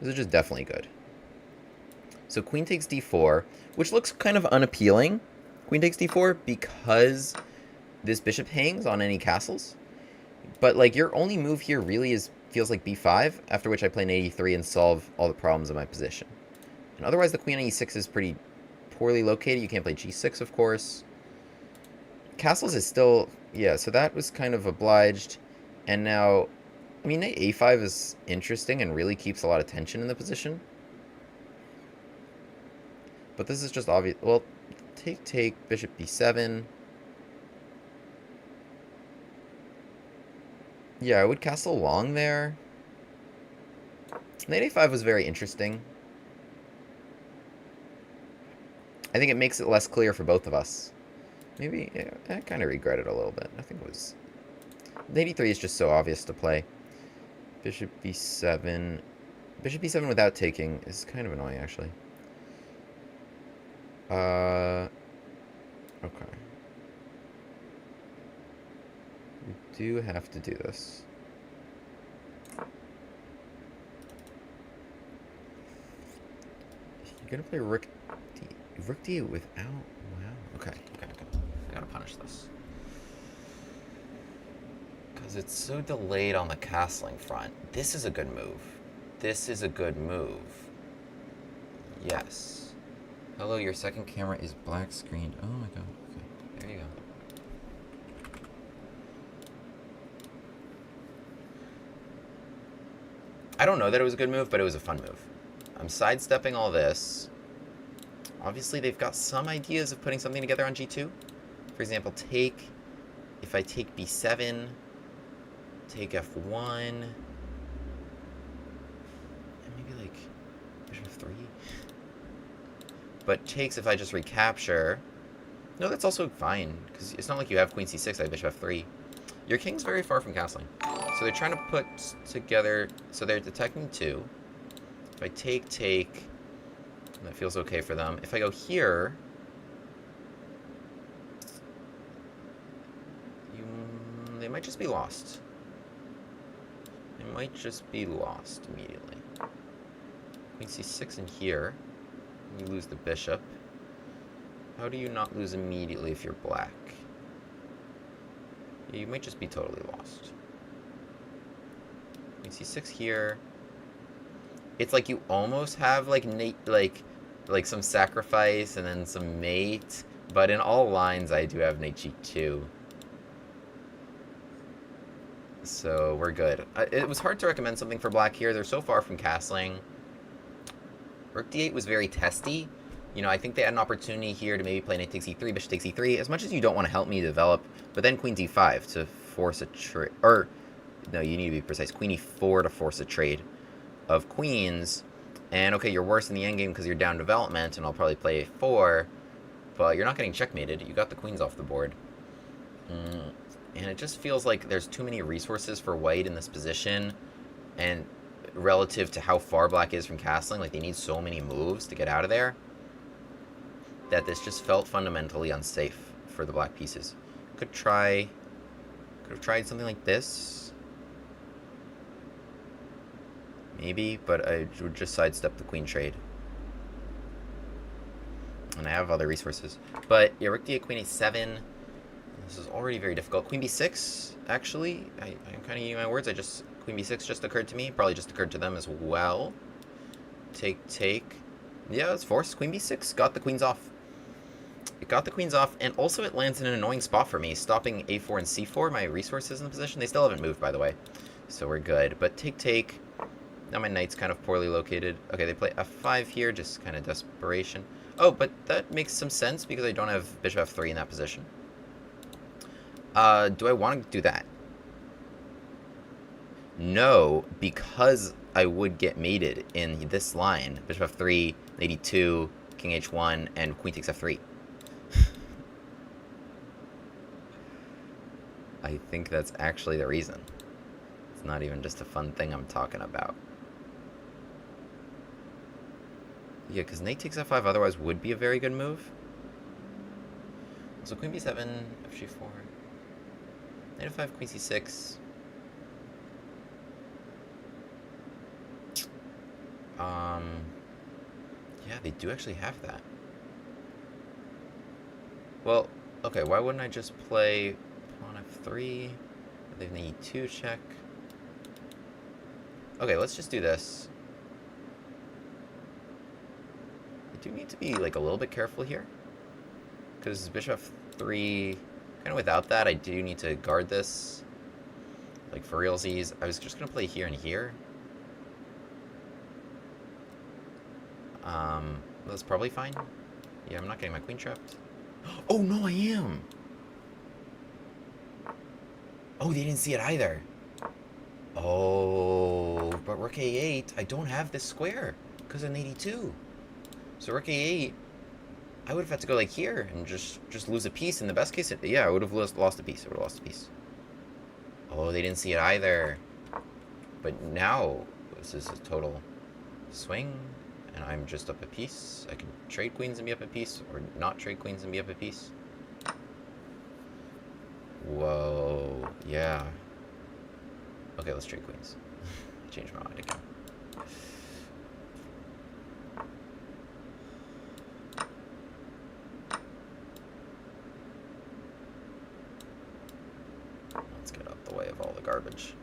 just definitely good. So queen takes d4, which looks kind of unappealing. Queen takes d4 because this bishop hangs on any castles. But, like, your only move here really feels like b5, after which I play knight e3 and solve all the problems of my position. And otherwise, the queen on e6 is pretty poorly located. You can't play g6, of course. Castles is still, yeah, so that was kind of obliged. And now, I mean, knight a5 is interesting and really keeps a lot of tension in the position. But this is just obvious. Well, take, bishop b7. Yeah, I would castle long there. Knight a5 was very interesting. I think it makes it less clear for both of us. Maybe, yeah, I kind of regret it a little bit. I think it was... Knight e3 is just so obvious to play. Bishop b7. Bishop b7 without taking is kind of annoying, actually. Okay. We do have to do this. You're gonna play rook d without... Wow. Okay. I gotta punish this. Because it's so delayed on the castling front. This is a good move. Yes. Hello, your second camera is black screened. Oh my god. Okay. There you go. I don't know that it was a good move, but it was a fun move. I'm sidestepping all this. Obviously, they've got some ideas of putting something together on g2. For example, take... If I take b7, take f1, and maybe like bishop f3. But takes if I just recapture. No, that's also fine, because it's not like you have queen c6, I have bishop f3. Your king's very far from castling. So they're trying to put together, so they're attacking 2. If I take, that feels okay for them. If I go here, they might just be lost. They might just be lost immediately. Queen c6 in here, you lose the bishop. How do you not lose immediately if you're black? Yeah, you might just be totally lost. Queen c6 here. It's like you almost have like some sacrifice and then some mate, but in all lines I do have knight g2. So we're good. It was hard to recommend something for black here. They're so far from castling. Rook d8 was very testy. You know, I think they had an opportunity here to maybe play knight takes e3, bishop takes e3, as much as you don't want to help me develop, but then queen d5 to force a trade, or, no, you need to be precise, queen e4 to force a trade of queens, and okay, you're worse in the endgame because you're down development, and I'll probably play a4, but you're not getting checkmated, you got the queens off the board. And it just feels like there's too many resources for white in this position, and relative to how far black is from castling, like they need so many moves to get out of there, that this just felt fundamentally unsafe for the black pieces. Could have tried something like this, maybe, but I would just sidestep the queen trade. And I have other resources. But yeah, rook d8, queen a7. This is already very difficult. Queen b6, actually, I'm kind of eating my words. Queen b6 just occurred to me. Probably just occurred to them as well. Take. Yeah, it's forced. Queen b6 got the queens off. It got the queens off, and also it lands in an annoying spot for me, stopping a4 and c4, my resources in the position. They still haven't moved, by the way, so we're good. But take. Now my knight's kind of poorly located. Okay, they play f5 here, just kind of desperation. Oh, but that makes some sense because I don't have bishop f3 in that position. Do I want to do that? No, because I would get mated in this line. Bishop f3, knight e2, king h1, and queen takes f3. I think that's actually the reason. It's not even just a fun thing I'm talking about. Yeah, because knight takes f5 otherwise would be a very good move. So queen b7, fg4, knight f5, queen c6. Yeah, they do actually have that. Well, okay, why wouldn't I just play pawn f3? They have an e2 check. Okay, let's just do this. I do need to be like a little bit careful here, because bishop f3, kind of without that, I do need to guard this, like for realsies. I was just gonna play here and here. That's probably fine. Yeah, I'm not getting my queen trapped. Oh no, I am. Oh, they didn't see it either. Oh, but rook a8, I don't have this square because of knight e2. So rook a8, I would have had to go like here and just lose a piece. In the best case, yeah, I would have lost a piece. Oh, they didn't see it either. But now, this is a total Swing, and I'm just up a piece. I can trade queens and be up a piece, or not trade queens and be up a piece. Whoa, yeah. Okay, let's trade queens. Change my mind again. Let's get out the way of all the garbage.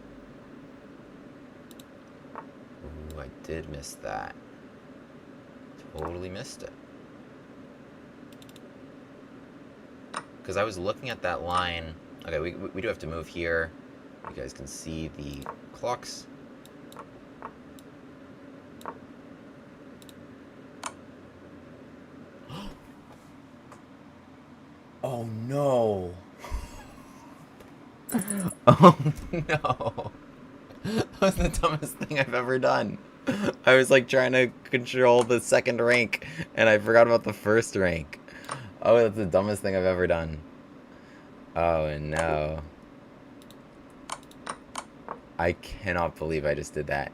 Ooh, I did miss that. Totally missed it. Because I was looking at that line. Okay, we do have to move here. You guys can see the clocks. Oh no. Oh no. That was the dumbest thing I've ever done. I was like trying to control the second rank and I forgot about the first rank. Oh, that's the dumbest thing I've ever done. Oh no. I cannot believe I just did that.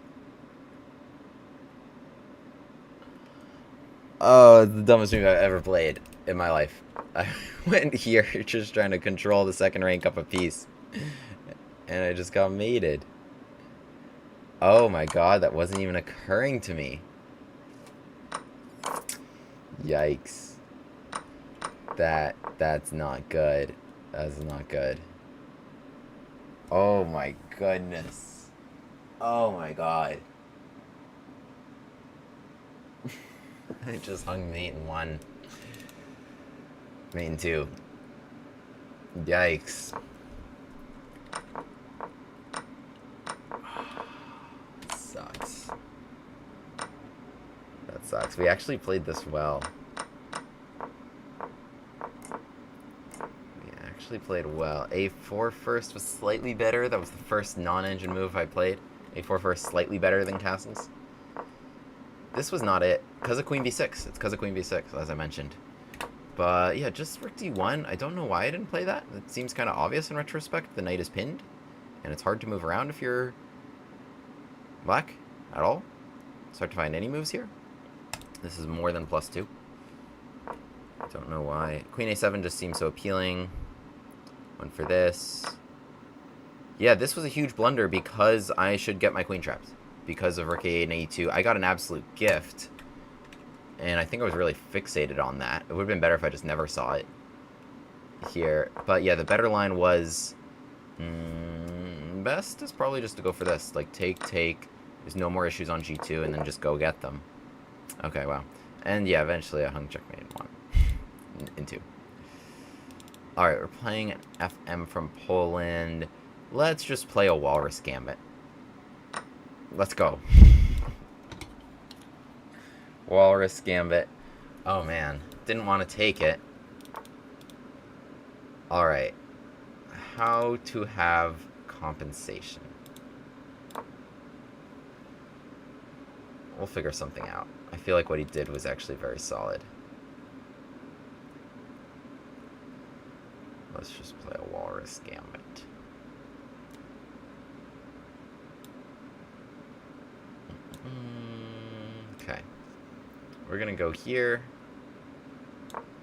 Oh, it's the dumbest move I've ever played in my life. I went here just trying to control the second rank up a piece. And I just got mated. Oh my god, that wasn't even occurring to me. Yikes. That's not good. That's not good. Oh my goodness. Oh my god. I just hung mate in 1. Mate in 2. Yikes. Sucks. That sucks. We actually played this well. Played well. A4 first was slightly better. That was the first non-engine move I played. A4 first slightly better than castles. This was not it. Because of queen b6. It's because of queen b6, as I mentioned. But yeah, just rook d1. I don't know why I didn't play that. It seems kind of obvious in retrospect. The knight is pinned. And it's hard to move around if you're black at all. It's hard to find any moves here. This is more than +2. I don't know why. Queen a7 just seems so appealing. One for this. Yeah, this was a huge blunder because I should get my queen trapped. Because of rook a8 and e2. I got an absolute gift. And I think I was really fixated on that. It would have been better if I just never saw it here. But yeah, the better line was... best is probably just to go for this. Like, take. There's no more issues on g2, and then just go get them. Okay, wow. And yeah, eventually I hung checkmate in 1. in 2. Alright, we're playing FM from Poland. Let's just play a Walrus Gambit. Let's go. Walrus Gambit. Oh man, didn't want to take it. Alright. How to have compensation. We'll figure something out. I feel like what he did was actually very solid. Let's just play a Walrus Gambit. Okay. We're gonna go here.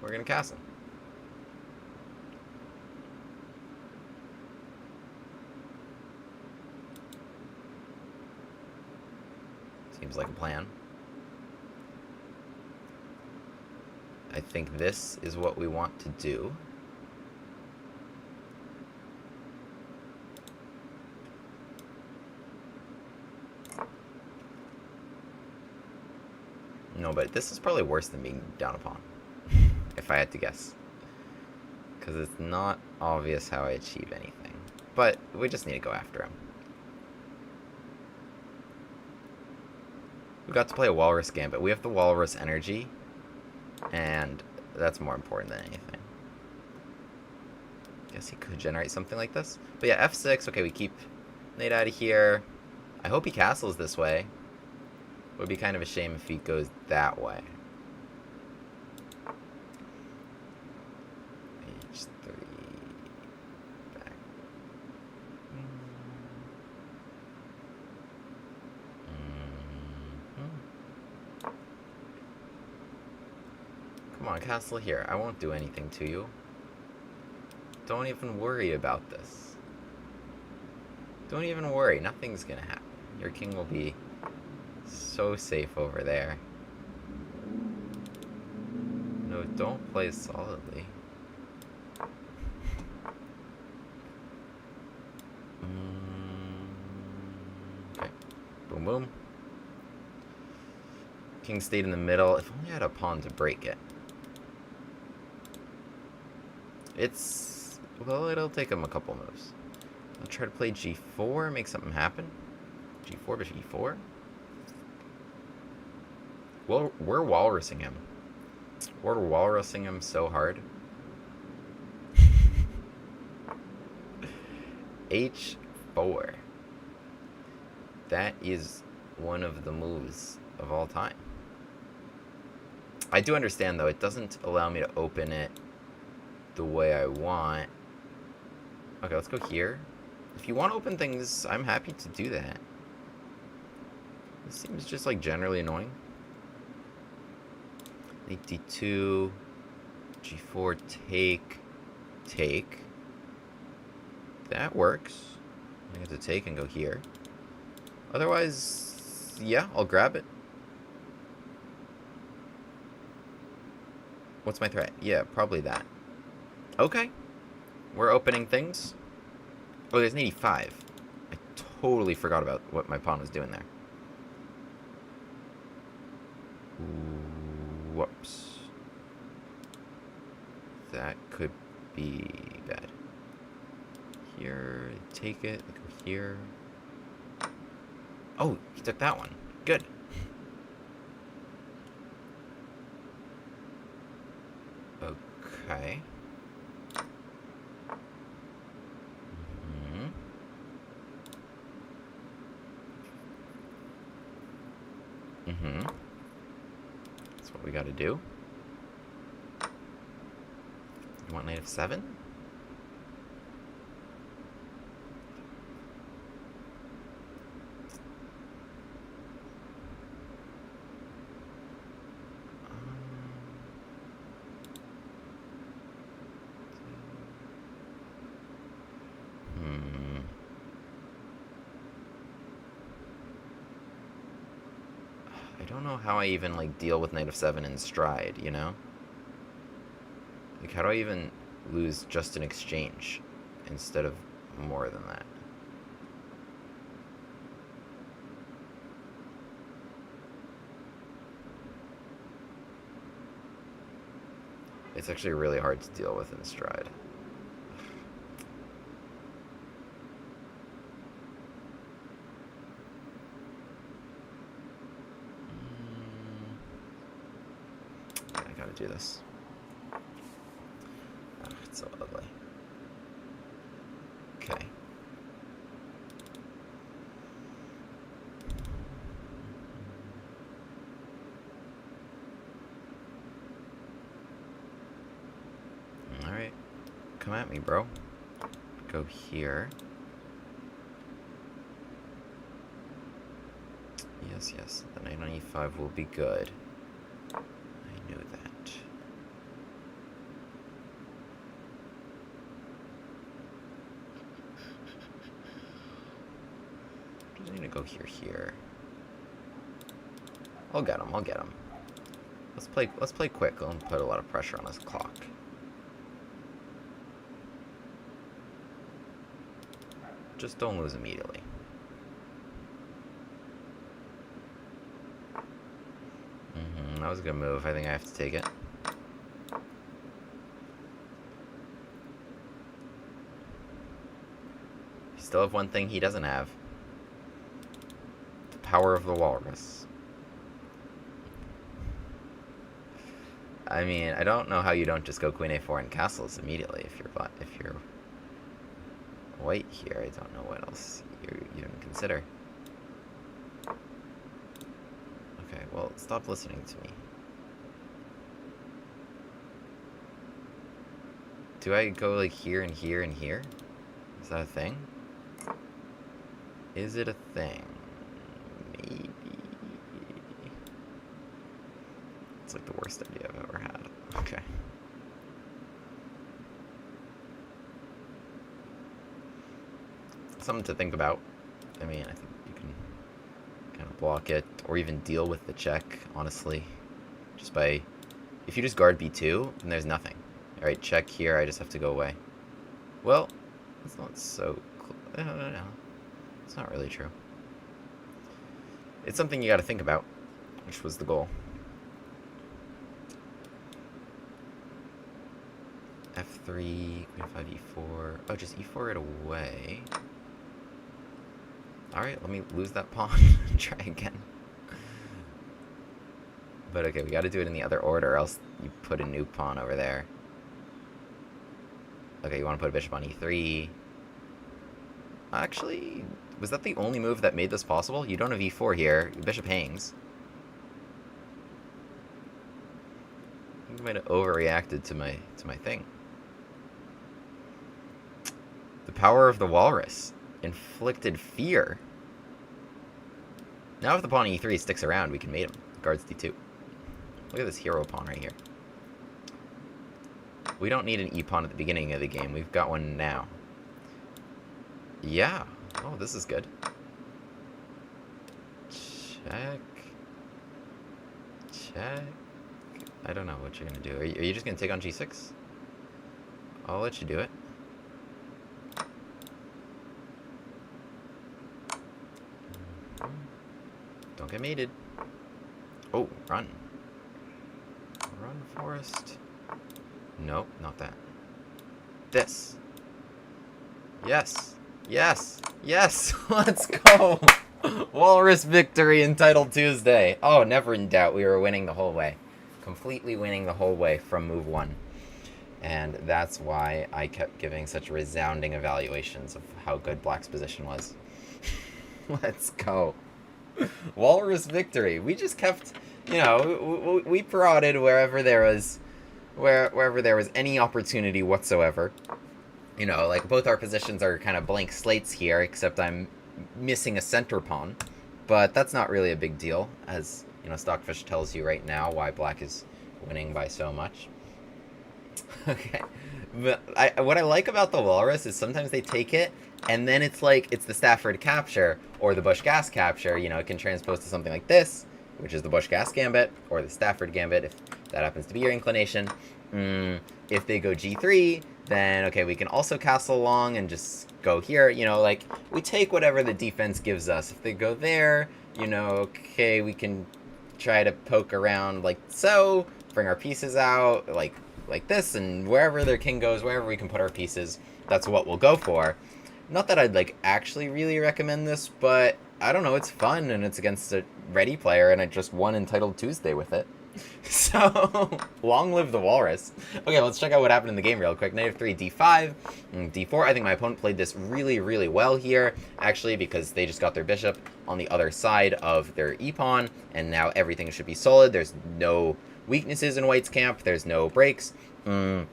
We're gonna castle. Seems like a plan. I think this is what we want to do. No, but this is probably worse than being down a pawn, if I had to guess. Because it's not obvious how I achieve anything. But we just need to go after him. We got to play a Walrus Gambit. We have the Walrus energy, and that's more important than anything. Guess he could generate something like this. But yeah, f6. Okay, we keep knight out of here. I hope he castles this way. It would be kind of a shame if he goes that way. H3. Back. Come on, castle here. I won't do anything to you. Don't even worry about this. Don't even worry. Nothing's gonna happen. Your king will be so safe over there. No, don't play solidly. Okay. Boom, boom. King stayed in the middle. If only I had a pawn to break it. Well, it'll take him a couple moves. I'll try to play g4, make something happen. g4 to g4. Well, we're walrusing him. We're walrusing him so hard. h4. That is one of the moves of all time. I do understand, though, it doesn't allow me to open it the way I want. Okay, let's go here. If you want to open things, I'm happy to do that. This seems just, like, generally annoying. Knight d2, g4, take. That works. I get to take and go here. Otherwise, yeah, I'll grab it. What's my threat? Yeah, probably that. Okay. We're opening things. Oh, there's an 85. I totally forgot about what my pawn was doing there. Whoops. That could be bad. Here, take it, go here. Oh, he took that one. Good. Okay. That's what we gotta do. You want knight f7? I don't know how I even, like, deal with knight f7 in stride, you know? Like, how do I even lose just an exchange instead of more than that? It's actually really hard to deal with in stride. Do this. Oh, it's so ugly. Okay. Alright. Come at me, bro. Go here. Yes. The knight on e5 will be good. I knew that. I'm gonna go here. I'll get him. Let's play quick and put a lot of pressure on his clock. Just don't lose immediately. That was a good move. I think I have to take it. You still have one thing he doesn't have. The power of the walrus. I mean, I don't know how you don't just go queen a4 and castles immediately if you're white here. I don't know what else you even consider. Okay, well, stop listening to me. Do I go like here and here and here? Is that a thing? Is it a thing? Maybe. It's like the worst idea I've ever had. Okay. Something to think about. I mean, I think you can kind of block it, or even deal with the check, honestly. Just by... If you just guard b2, then there's nothing. Alright, check here, I just have to go away. Well, it's not so... No. It's not really true. It's something you gotta think about, which was the goal. F3, queen 5, e4. Oh, just e4 it away. Alright, let me lose that pawn and try again. But okay, we gotta do it in the other order, or else you put a new pawn over there. Okay, you want to put a bishop on e3. Actually, was that the only move that made this possible? You don't have e4 here. Your bishop hangs. I think I might have overreacted to my thing. The power of the walrus. Inflicted fear. Now if the pawn e3 sticks around, we can mate him. Guards d2. Look at this hero pawn right here. We don't need an e-pawn at the beginning of the game. We've got one now. Yeah. Oh, this is good. Check. Check. I don't know what you're going to do. Are you just going to take on g6? I'll let you do it. Don't get mated. Oh, run. Run, Forest. Nope, not that. This. Yes. Yes. Yes. Let's go. Walrus victory in Title Tuesday. Oh, never in doubt. We were winning the whole way. Completely winning the whole way from move 1. And that's why I kept giving such resounding evaluations of how good Black's position was. Let's go. Walrus victory. We just kept, you know, we prodded wherever there was any opportunity whatsoever. You know, like both our positions are kind of blank slates here, except I'm missing a center pawn. But that's not really a big deal, as, you know, Stockfish tells you right now why Black is winning by so much. Okay. But what I like about the Walrus is sometimes they take it, and then it's like, it's the Stafford capture, or the Bush Gas capture. You know, it can transpose to something like this, which is the Bush Gas Gambit, or the Stafford Gambit, if that happens to be your inclination. If they go g3, then, okay, we can also castle along and just go here. You know, like, we take whatever the defense gives us. If they go there, you know, okay, we can try to poke around like so, bring our pieces out, like this, and wherever their king goes, wherever we can put our pieces, that's what we'll go for. Not that I'd, like, actually really recommend this, but I don't know, it's fun, and it's against a ready player, and I just won Entitled Tuesday with it. So, long live the Walrus. Okay, let's check out what happened in the game real quick. Knight f3, d5, d4. I think my opponent played this really, really well here, actually, because they just got their bishop on the other side of their e-pawn, and now everything should be solid. There's no weaknesses in White's camp. There's no breaks to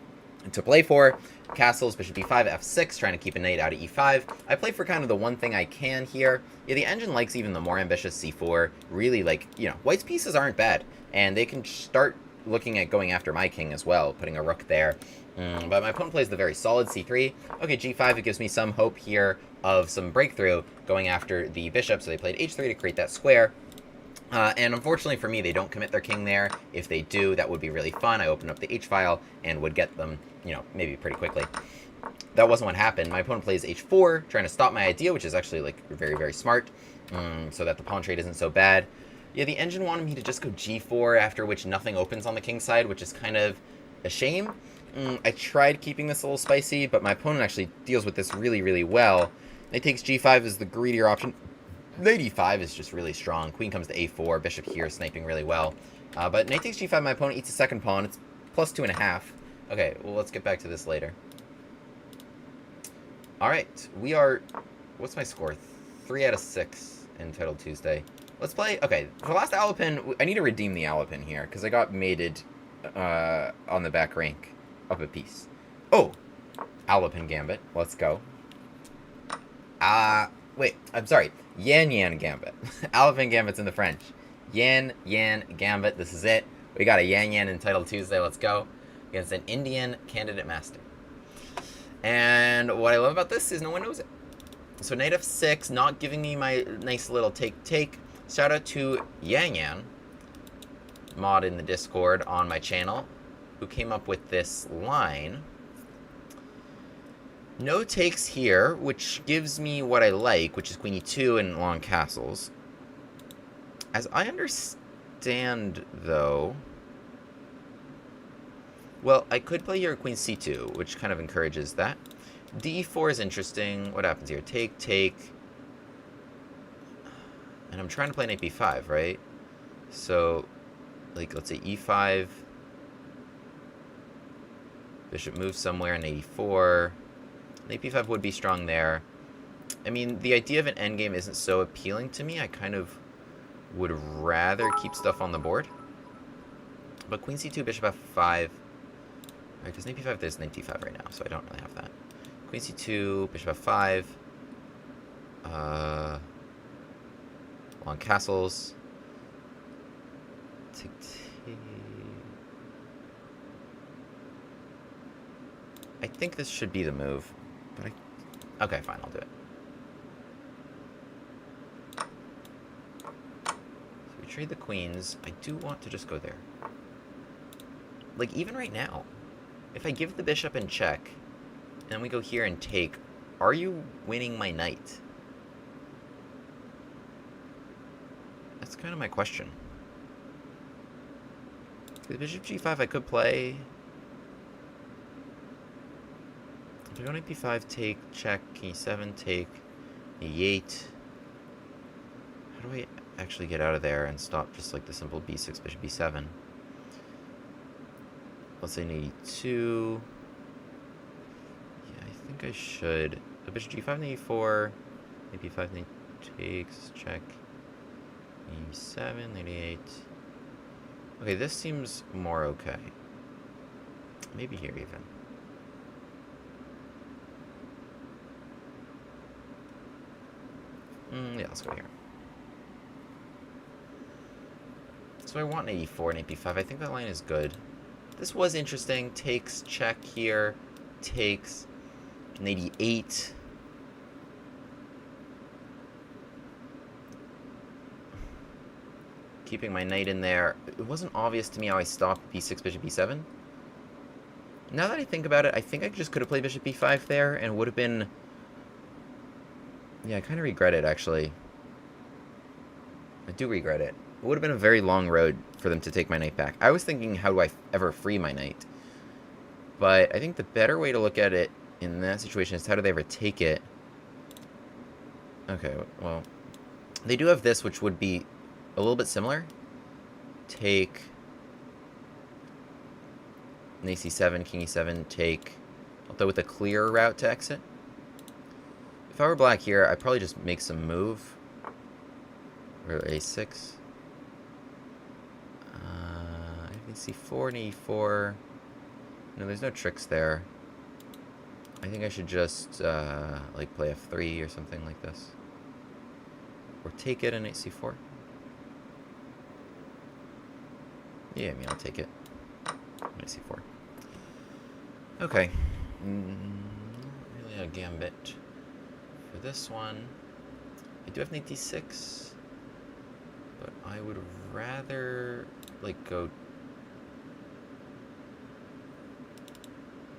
play for. Castles, bishop e5, f6, trying to keep a knight out of e5. I play for kind of the one thing I can here. Yeah, the engine likes even the more ambitious c4. Really, like, you know, White's pieces aren't bad, and they can start looking at going after my king as well, putting a rook there. But my opponent plays the very solid c3. Okay, g5, it gives me some hope here of some breakthrough going after the bishop, so they played h3 to create that square. And unfortunately for me, they don't commit their king there. If they do, that would be really fun. I open up the h-file and would get them, you know, maybe pretty quickly. That wasn't what happened. My opponent plays h4, trying to stop my idea, which is actually, like, very, very smart, so that the pawn trade isn't so bad. Yeah, the engine wanted me to just go g4, after which nothing opens on the king side, which is kind of a shame. I tried keeping this a little spicy, but my opponent actually deals with this really, really well. Knight takes g5 is the greedier option. Knight e5 is just really strong. Queen comes to a4, bishop here, sniping really well. But knight takes g5, my opponent eats a second pawn. It's plus 2.5. Okay, well, let's get back to this later. Alright, we are... What's my score? 3 out of 6 in Title Tuesday. Let's play... Okay, for the last Alapin, I need to redeem the Alapin here, because I got mated on the back rank up a piece. Oh! Alapin Gambit. Let's go. Wait, I'm sorry. Yin-Yang Gambit. Alapin Gambit's in the French. Yin-Yang Gambit, this is it. We got a Yang in Title Tuesday. Let's go. Against an Indian candidate master. And what I love about this is no one knows it. So knight f6, not giving me my nice little take. Shout out to Yin-Yang, mod in the Discord on my channel, who came up with this line. No takes here, which gives me what I like, which is queen e2 and long castles. As I understand, though... Well, I could play here queen c2, which kind of encourages that. d4 is interesting. What happens here? Take. And I'm trying to play knight b5, right? So, like, let's say e5. Bishop moves somewhere, knight e4. Knight b5 would be strong there. I mean, the idea of an endgame isn't so appealing to me. I kind of would rather keep stuff on the board. But queen c2, bishop f5. Right, because knight b5, there's knight d5 right now, so I don't really have that. Queen c2, bishop f5. Long castles. Take. I think this should be the move, but okay, fine, I'll do it. So we trade the queens. I do want to just go there. Like, even right now, if I give the bishop and check, and then we go here and take, are you winning my knight? That's kind of my question. With bishop g5, I could play. If I go knight b5, take, check, king e7, take, e8. How do I actually get out of there and stop just like the simple b6, bishop b7? Let's say knight e2. Yeah, I think I should. The bishop g5, knight e4, knight b5, knight takes, check, e7, knight e8. Okay, this seems more okay. Maybe here even. Yeah, let's go here. So I want knight e4, knight b5. I think that line is good. This was interesting. Takes, check here. Takes, knight e8. Keeping my knight in there. It wasn't obvious to me how I stopped b6, bishop b7. Now that I think about it, I think I just could have played bishop b5 there, and it would have been... Yeah, I kind of regret it, actually. I do regret it. It would have been a very long road for them to take my knight back. I was thinking, how do I ever free my knight? But I think the better way to look at it in that situation is how do they ever take it? Okay, well, they do have this, which would be a little bit similar. Take, knight c7, king e7, take, although with a clearer route to exit. If I were black here, I'd probably just make some move. Or a6. c4 and e4. No, there's no tricks there. I think I should just, like, play f3 or something like this. Or take it in c4. Yeah, I mean, I'll take it. c4. Okay. Really a gambit. For this one, I do have knight d6, but I would rather, like, go...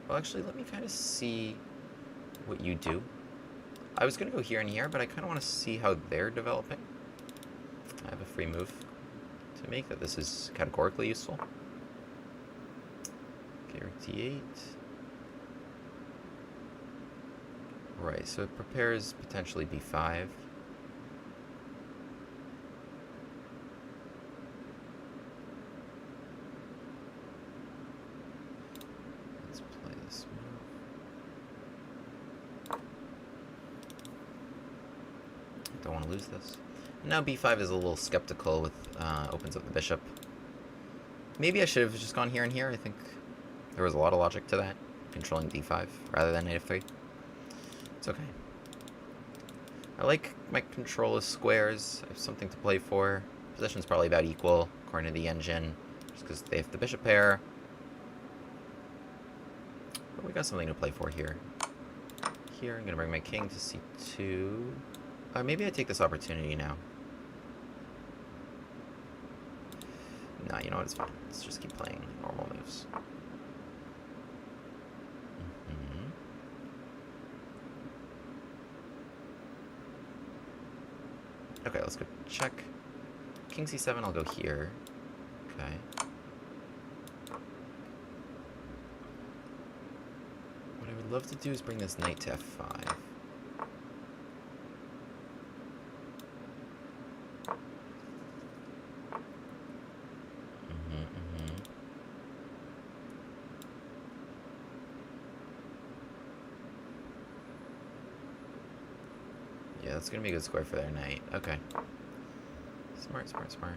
Well, actually, let me kind of see what you do. I was going to go here and here, but I kind of want to see how they're developing. I have a free move to make that this is categorically useful. Okay, d8. Right, so it prepares potentially b5. Let's play this move. Don't want to lose this. Now b5 is a little skeptical with opens up the bishop. Maybe I should have just gone here and here. I think there was a lot of logic to that, controlling d5 rather than knight f3. It's okay. I like my control of squares. I have something to play for. Position's probably about equal, according to the engine. Just because they have the bishop pair. But we got something to play for here. Here, I'm going to bring my king to c2. Maybe I take this opportunity now. Nah, you know what? It's fine. Let's just keep playing normal moves. Okay, let's go check. King c7, I'll go here. Okay. What I would love to do is bring this knight to f5. Yeah, that's gonna be a good square for their knight. Okay. Smart, smart, smart.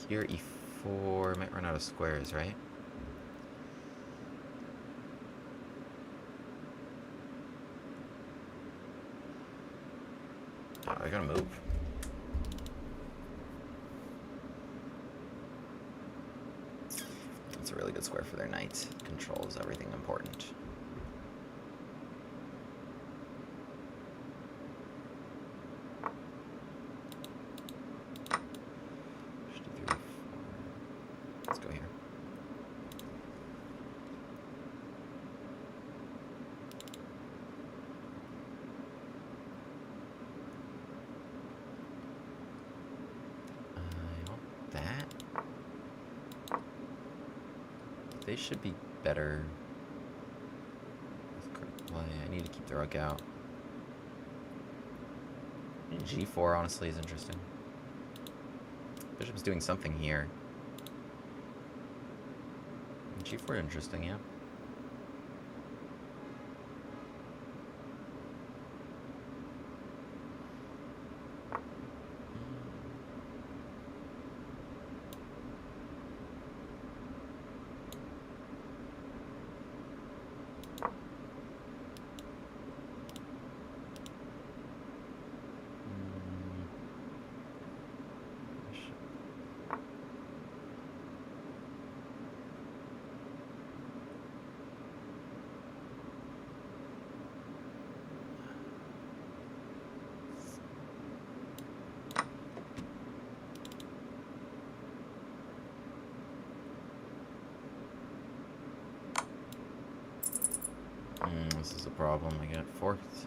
Here, e4 might run out of squares, right? Oh, I gotta move. That's a really good square for their knight. Controls everything important. Let's go here. I want that. They should be better with quick play. I need to keep the rook out. G4 honestly is interesting. Bishop's doing something here. G4 interesting, yeah. This is a problem. I get forked.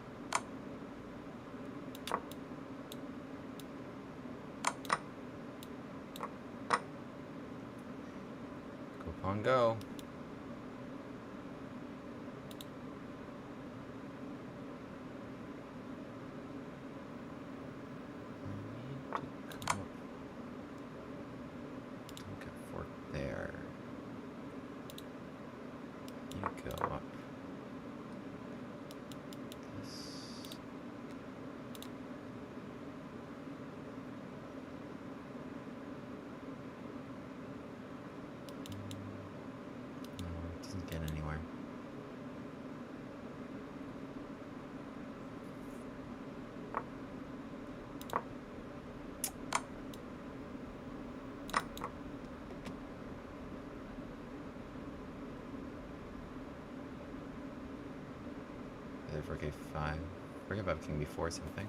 Go pawn go. I need to come up. Don't get forked there. You go up. Get anywhere. Either for k5. Forget about king b4 something.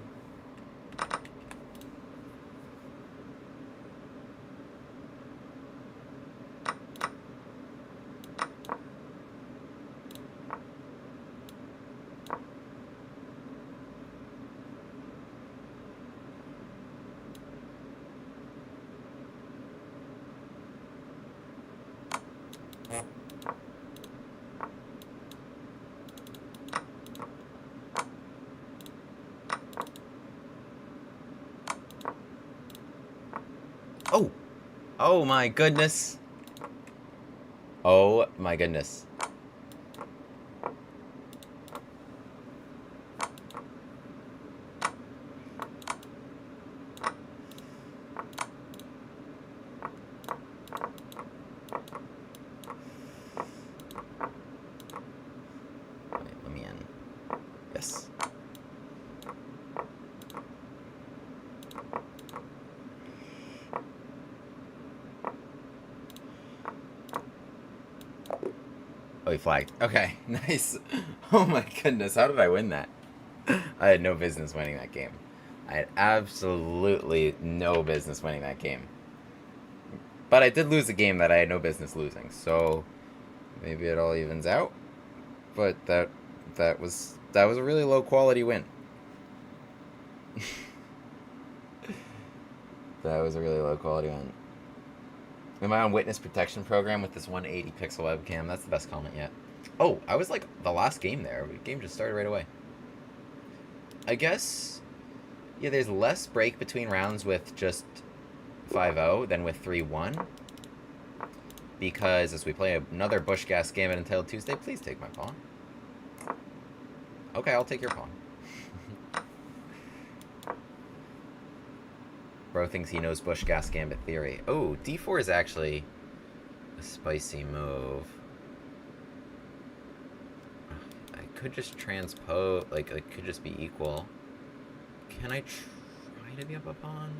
Oh! Oh my goodness! Oh my goodness. Wait, let me in. Yes. Oh, he flagged. Okay, nice. Oh my goodness, how did I win that? I had no business winning that game. I had absolutely no business winning that game. But I did lose a game that I had no business losing, so maybe it all evens out. But that was a really low quality win. That was a really low quality win. Am I on witness protection program with this 180 pixel webcam? That's the best comment yet. Oh, I was like the last game there. The game just started right away. I guess, yeah, there's less break between rounds with just 5-0 than with 3-1. Because as we play another Bush Gas Gambit until Tuesday, please take my pawn. Okay, I'll take your pawn. Bro thinks he knows Bush Gas Gambit theory. Oh, d4 is actually a spicy move. I could just transpose, like, it could just be equal. Can I try to be up a pawn?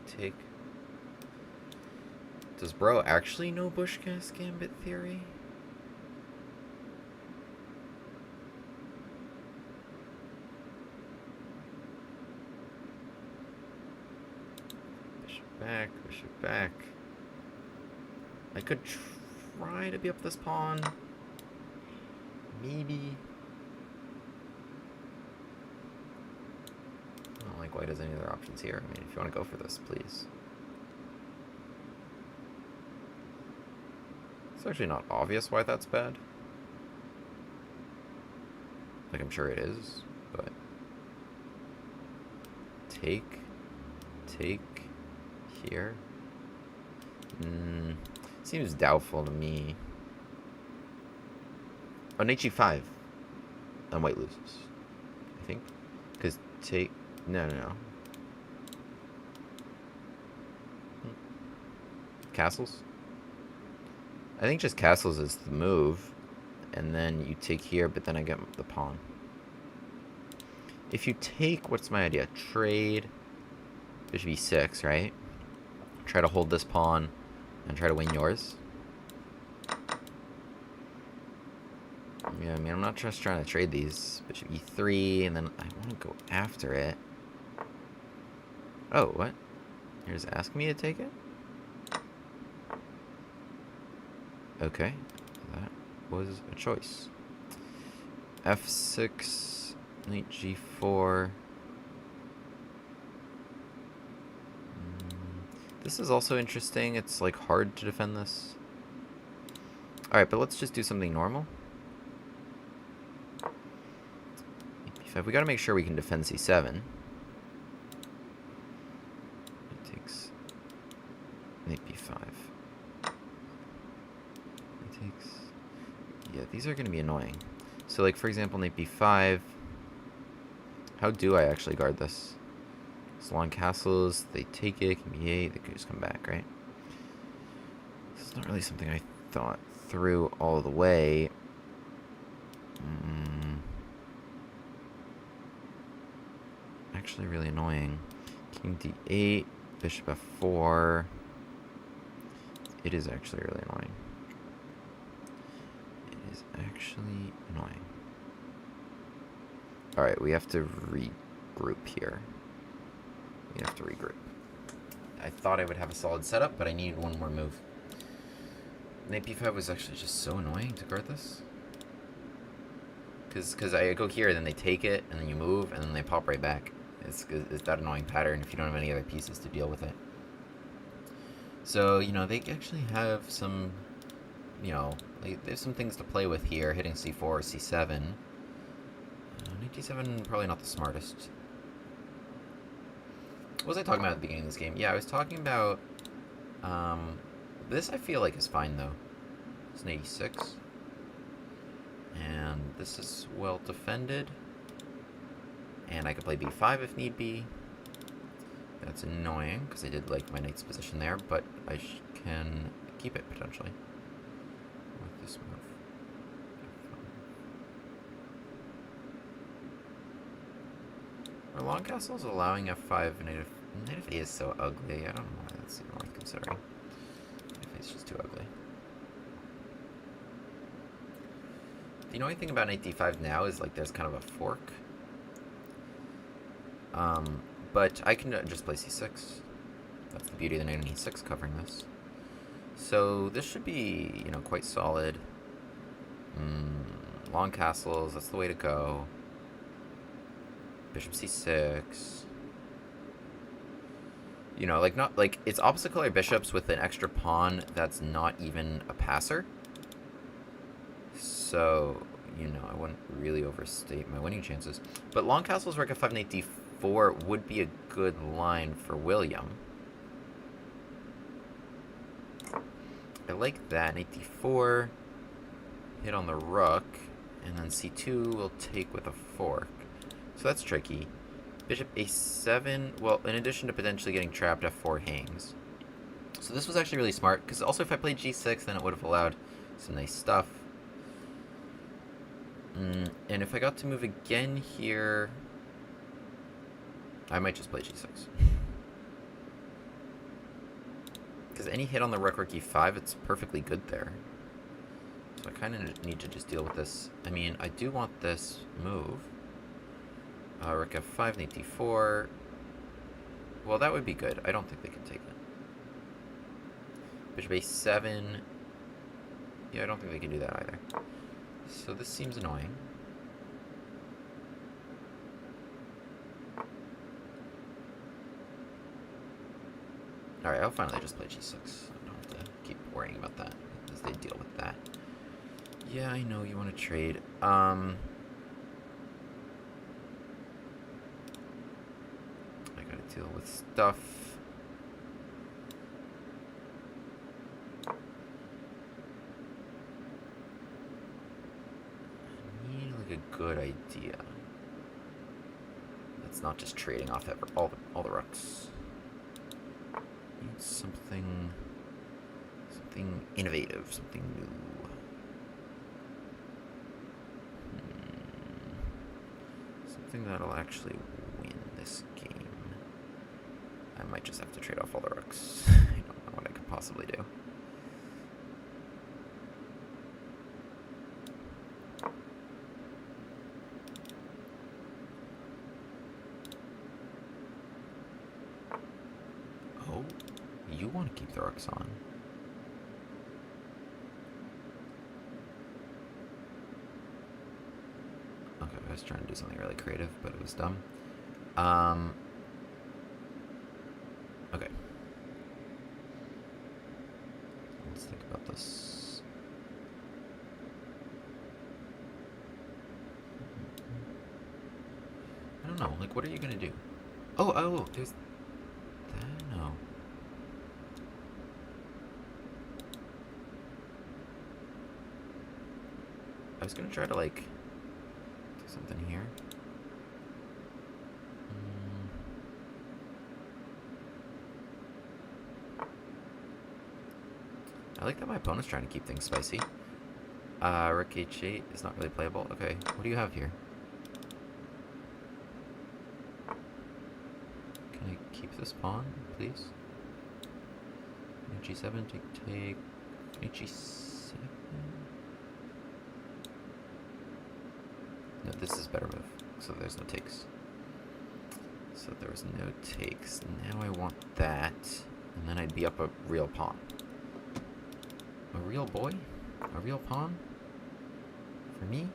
Take. Does bro actually know Bush Gas Gambit theory? Bishop back. I could try to be up this pawn. Maybe. I don't like white has any other options here. I mean, if you want to go for this, please. It's actually not obvious why that's bad. Like, I'm sure it is, but... Take here. Seems doubtful to me. Oh, knight g5. And white loses, I think. Because take... No. Castles? I think just castles is the move. And then you take here, but then I get the pawn. If you take... What's my idea? Trade... Bishop e6, right? Try to hold this pawn and try to win yours. Yeah, I mean, I'm not just trying to trade these. Bishop e3, and then I want to go after it. Oh, what? You're just asking me to take it? Okay, that was a choice. f6, knight g4. This is also interesting. It's like hard to defend this. Alright, but let's just do something normal. b5. We gotta make sure we can defend c7. It takes knight b5. It takes... Yeah, these are gonna be annoying. So, like, for example, knight b5. How do I actually guard this? It's long castles, they take it, can be 8, they could just come back, right? This is not really something I thought through all the way. Actually really annoying. King d8, bishop f4. It is actually really annoying. It is actually annoying. Alright, we have to regroup here. We have to regroup. I thought I would have a solid setup, but I needed one more move. Knight b5 was actually just so annoying to guard this. Because I go here, then they take it, and then you move, and then they pop right back. It's that annoying pattern if you don't have any other pieces to deal with it. So, you know, they actually have some, you know, there's some things to play with here, hitting c4 or c7. Knight d7, probably not the smartest. What was I talking about at the beginning of this game? Yeah, I was talking about... this I feel like is fine, though. It's an 86. And this is well defended. And I can play b5 if need be. That's annoying, because I did like my knight's position there, but I can keep it, potentially. With this move. Are long castles allowing f5 knight f8 is so ugly. I don't know why that's even worth considering. Knight f8 is just too ugly. the only thing about knight d5 now is like there's kind of a fork. But I can just play c6. That's the beauty of the knight on e6 covering this. So this should be, you know, quite solid. Long castles, that's the way to go. Bishop c6. You know, like, not like it's opposite color bishops with an extra pawn that's not even a passer. So, you know, I wouldn't really overstate my winning chances. But long castles, rook f5, knight d4 would be a good line for William. I like that. Knight d4, hit on the rook, and then c2 will take with a fork. So that's tricky. Bishop a7, well, in addition to potentially getting trapped, f4 hangs. So this was actually really smart, because also if I played g6, then it would have allowed some nice stuff. And if I got to move again here, I might just play g6. Because any hit on the rook or e5, it's perfectly good there. So I kind of need to just deal with this. I mean, I do want this move. Rook f5, knight d4. Well, that would be good. I don't think they can take it. Bishop a7. Yeah, I don't think they can do that either. So this seems annoying. Alright, I'll finally just play g6. I don't have to keep worrying about that as they deal with that. Yeah, I know you want to trade. Deal with stuff. I need like a good idea. That's not just trading off all the rooks. Need something innovative, something new. Something that'll actually win this game. I might just have to trade off all the rooks. I don't know what I could possibly do. Oh, you want to keep the rooks on. Okay, I was trying to do something really creative, but it was dumb. Okay. Let's think about this. I don't know. Like, what are you gonna do? Oh, there's that. No. I was gonna try to like do something here. I like that my opponent's trying to keep things spicy. Rook h8 is not really playable. Okay, what do you have here? Can I keep this pawn, please? G7, take. G7. No, this is better move. So there's no takes. So there was no takes. Now I want that, and then I'd be up a real pawn. A real boy? A real pawn? For me?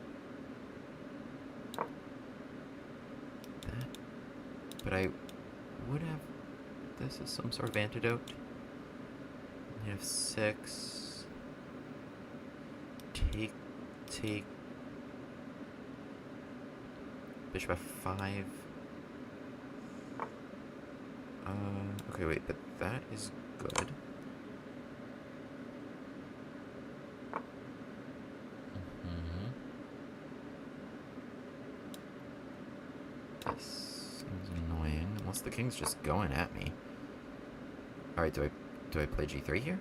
That. But I would have this as some sort of antidote. You have 6. Take. Bishop f5. Okay, wait, but that is good. This seems annoying. Unless the king's just going at me. Alright, do I play g3 here?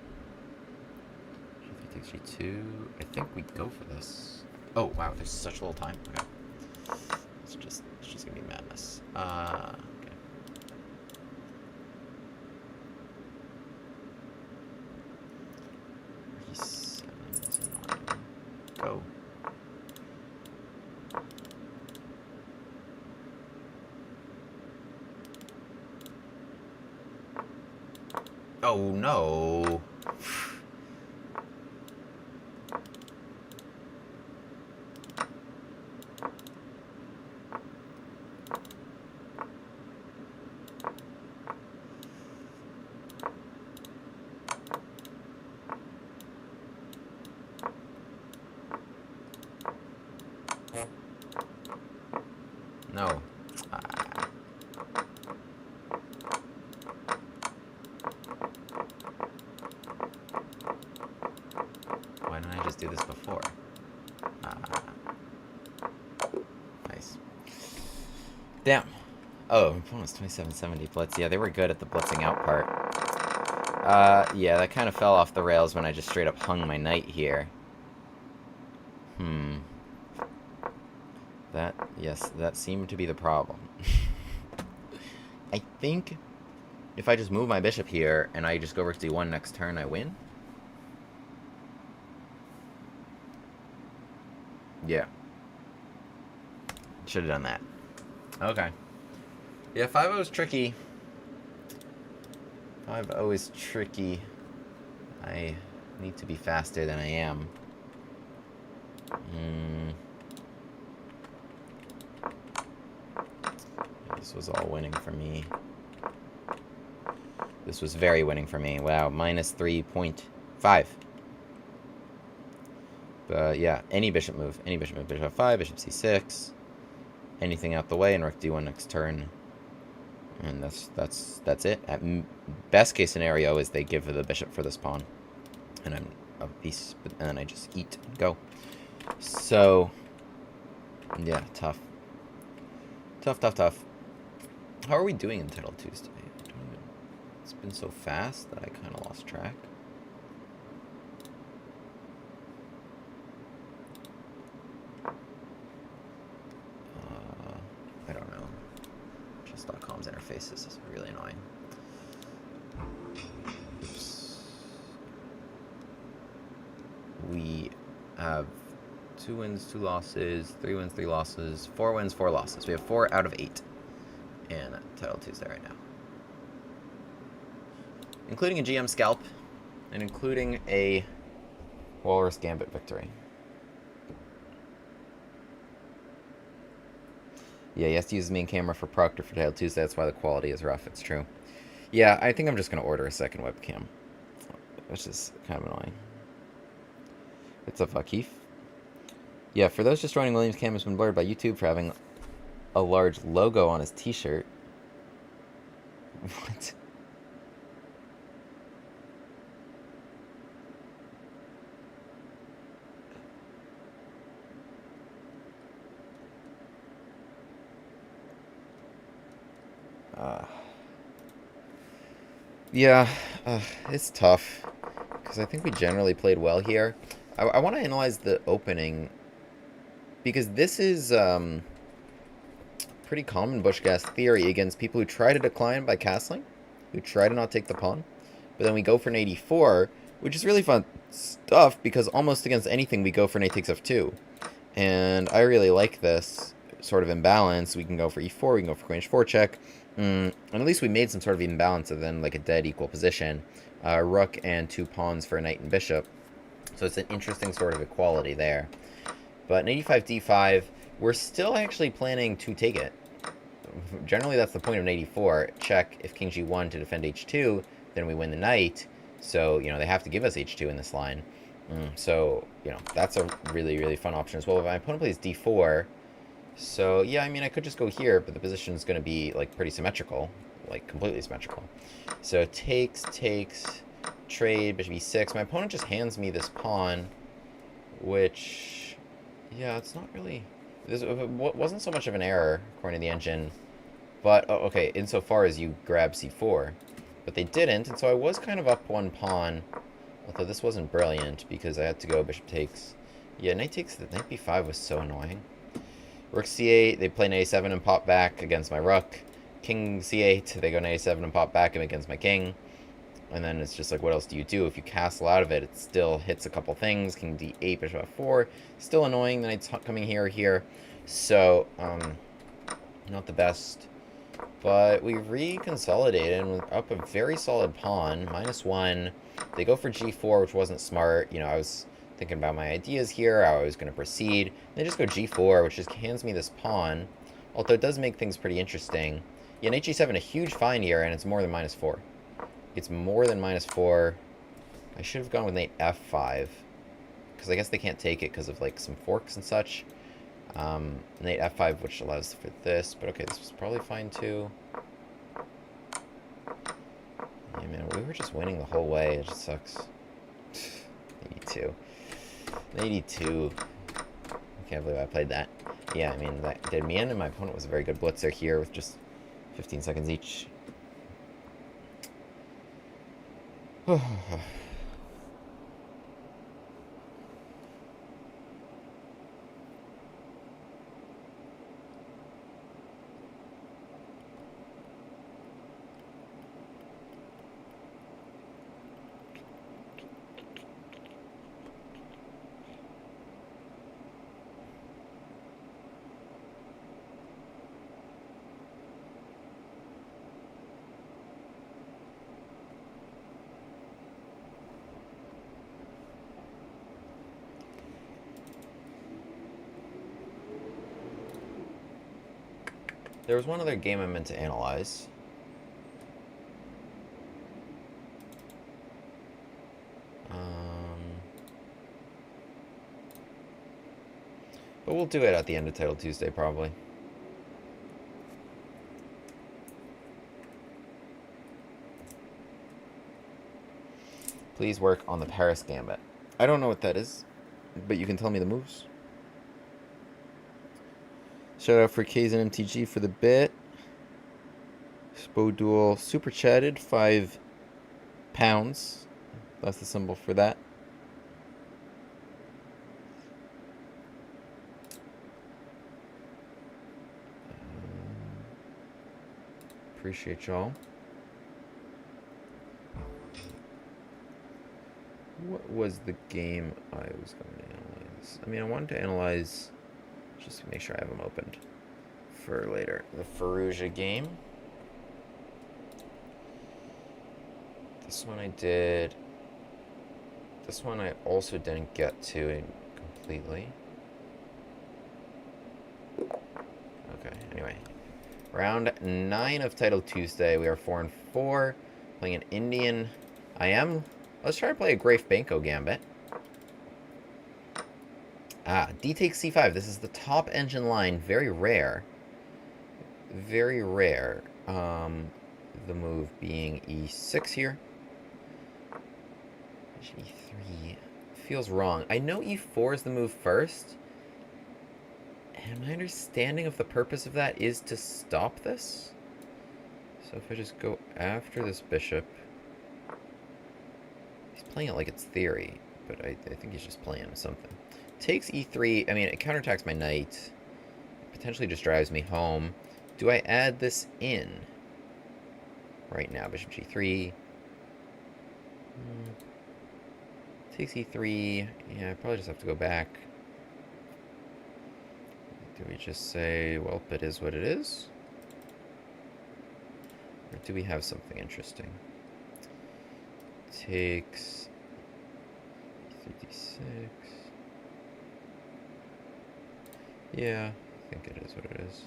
G3 takes g2. I think we go for this. Oh wow, there's such little time. Okay. It's just gonna be madness. Okay. E7 is annoying. Go. Oh, no. No. Why didn't I just do this before? Nice. Damn. Oh, opponent's 2770 blitz. Yeah, they were good at the blitzing out part. Yeah, that kind of fell off the rails when I just straight up hung my knight here. Yes, that seemed to be the problem. I think if I just move my bishop here and I just go rook d1 next turn, I win. Yeah. Should have done that. Okay. Yeah, 5-0 is tricky. 5-0 is tricky. I need to be faster than I am. This was all winning for me. This was very winning for me. Wow, minus 3.5. But yeah, any bishop move. Any bishop move. Bishop f5, bishop c6. Anything out the way, and rook d1 next turn. And that's it. At best case scenario is they give the bishop for this pawn. And I'm a piece, and then I just eat and go. So, yeah, tough. Tough. How are we doing in Title Tuesday? It's been so fast that I kind of lost track. I don't know. Chess.com's interface is really annoying. Oops. We have 2 wins, 2 losses, 3 wins, 3 losses, 4 wins, 4 losses. We have 4 out of 8 in Title Tuesday right now. Including a GM scalp, and including a Walrus Gambit victory. Yeah, he has to use his main camera for Proctor for Title Tuesday, that's why the quality is rough, it's true. Yeah, I think I'm just going to order a second webcam, which is kind of annoying. What's up, Vakif? Yeah, for those just joining, William's cam has been blurred by YouTube for having a large logo on his t-shirt. What? Yeah, it's tough, because I think we generally played well here. I want to analyze the opening, because this is pretty common Bush Gas theory against people who try to decline by castling, who try to not take the pawn, but then we go for an 84, which is really fun stuff, because almost against anything we go for an 8 takes f2, and I really like this sort of imbalance. We can go for e4, we can go for queen h4 check, and at least we made some sort of imbalance other than like a dead equal position. Rook and 2 pawns for a knight and bishop. So it's an interesting sort of equality there. But in 85 d5, we're still actually planning to take it. Generally, that's the point of an 84. Check if king g1 to defend h2, then we win the knight. So, you know, they have to give us h2 in this line. So, you know, that's a really, really fun option as well. If my opponent plays d4... So, yeah, I mean, I could just go here, but the position is going to be, like, pretty symmetrical. Like, completely symmetrical. So, takes, trade, bishop e6. My opponent just hands me this pawn, which, yeah, it's not really... This wasn't so much of an error, according to the engine. But, oh, okay, insofar as you grab c4. But they didn't, and so I was kind of up 1 pawn. Although this wasn't brilliant, because I had to go bishop takes. Yeah, knight takes, the knight b5 was so annoying. Rook c8, they play knight a7 and pop back against my rook. King c8, they go knight a7 and pop back against my king. And then it's just like, what else do you do? If you castle out of it, it still hits a couple things. King d8, bishop f4. Still annoying, the knight's coming here or here. So, not the best. But we reconsolidated and we're up a very solid pawn. -1. They go for g4, which wasn't smart. You know, I was thinking about my ideas here, how I was going to proceed. They just go g4, which just hands me this pawn. Although it does make things pretty interesting. Yeah, knight g7, a huge find here, and it's more than -4. It's more than -4. I should have gone with knight f5. Because I guess they can't take it because of, like, some forks and such. Knight f5, which allows for this. But okay, this was probably fine, too. Yeah, man, we were just winning the whole way. It just sucks. 82. 82. I can't believe I played that. Yeah, I mean, that did me in, and my opponent was a very good blitzer here with just 15 seconds each. There was one other game I meant to analyze. But we'll do it at the end of Title Tuesday, probably. Please work on the Paris Gambit. I don't know what that is, but you can tell me the moves. Shout out for K's and MTG for the bit. Spodual super chatted, £5. That's the symbol for that. Appreciate y'all. What was the game I was going to analyze? I mean, I wanted to analyze, just to make sure I have them opened for later, the Fallujah game. This one I did. This one I also didn't get to completely. Okay, anyway. Round 9 of Title Tuesday. We are 4-4. Playing an Indian. Let's try to play a Grafe Benko Gambit. D takes c5. This is the top engine line. Very rare. Very rare. The move being e6 here. e3 feels wrong. I know e4 is the move first. And my understanding of the purpose of that is to stop this. So if I just go after this bishop... He's playing it like it's theory, but I think he's just playing something. Takes e3. I mean, it counterattacks my knight. It potentially just drives me home. Do I add this in? Right now, bishop g3. Takes e3. Yeah, I probably just have to go back. Do we just say, well, it is what it is? Or do we have something interesting? Takes 56. Yeah, I think it is what it is.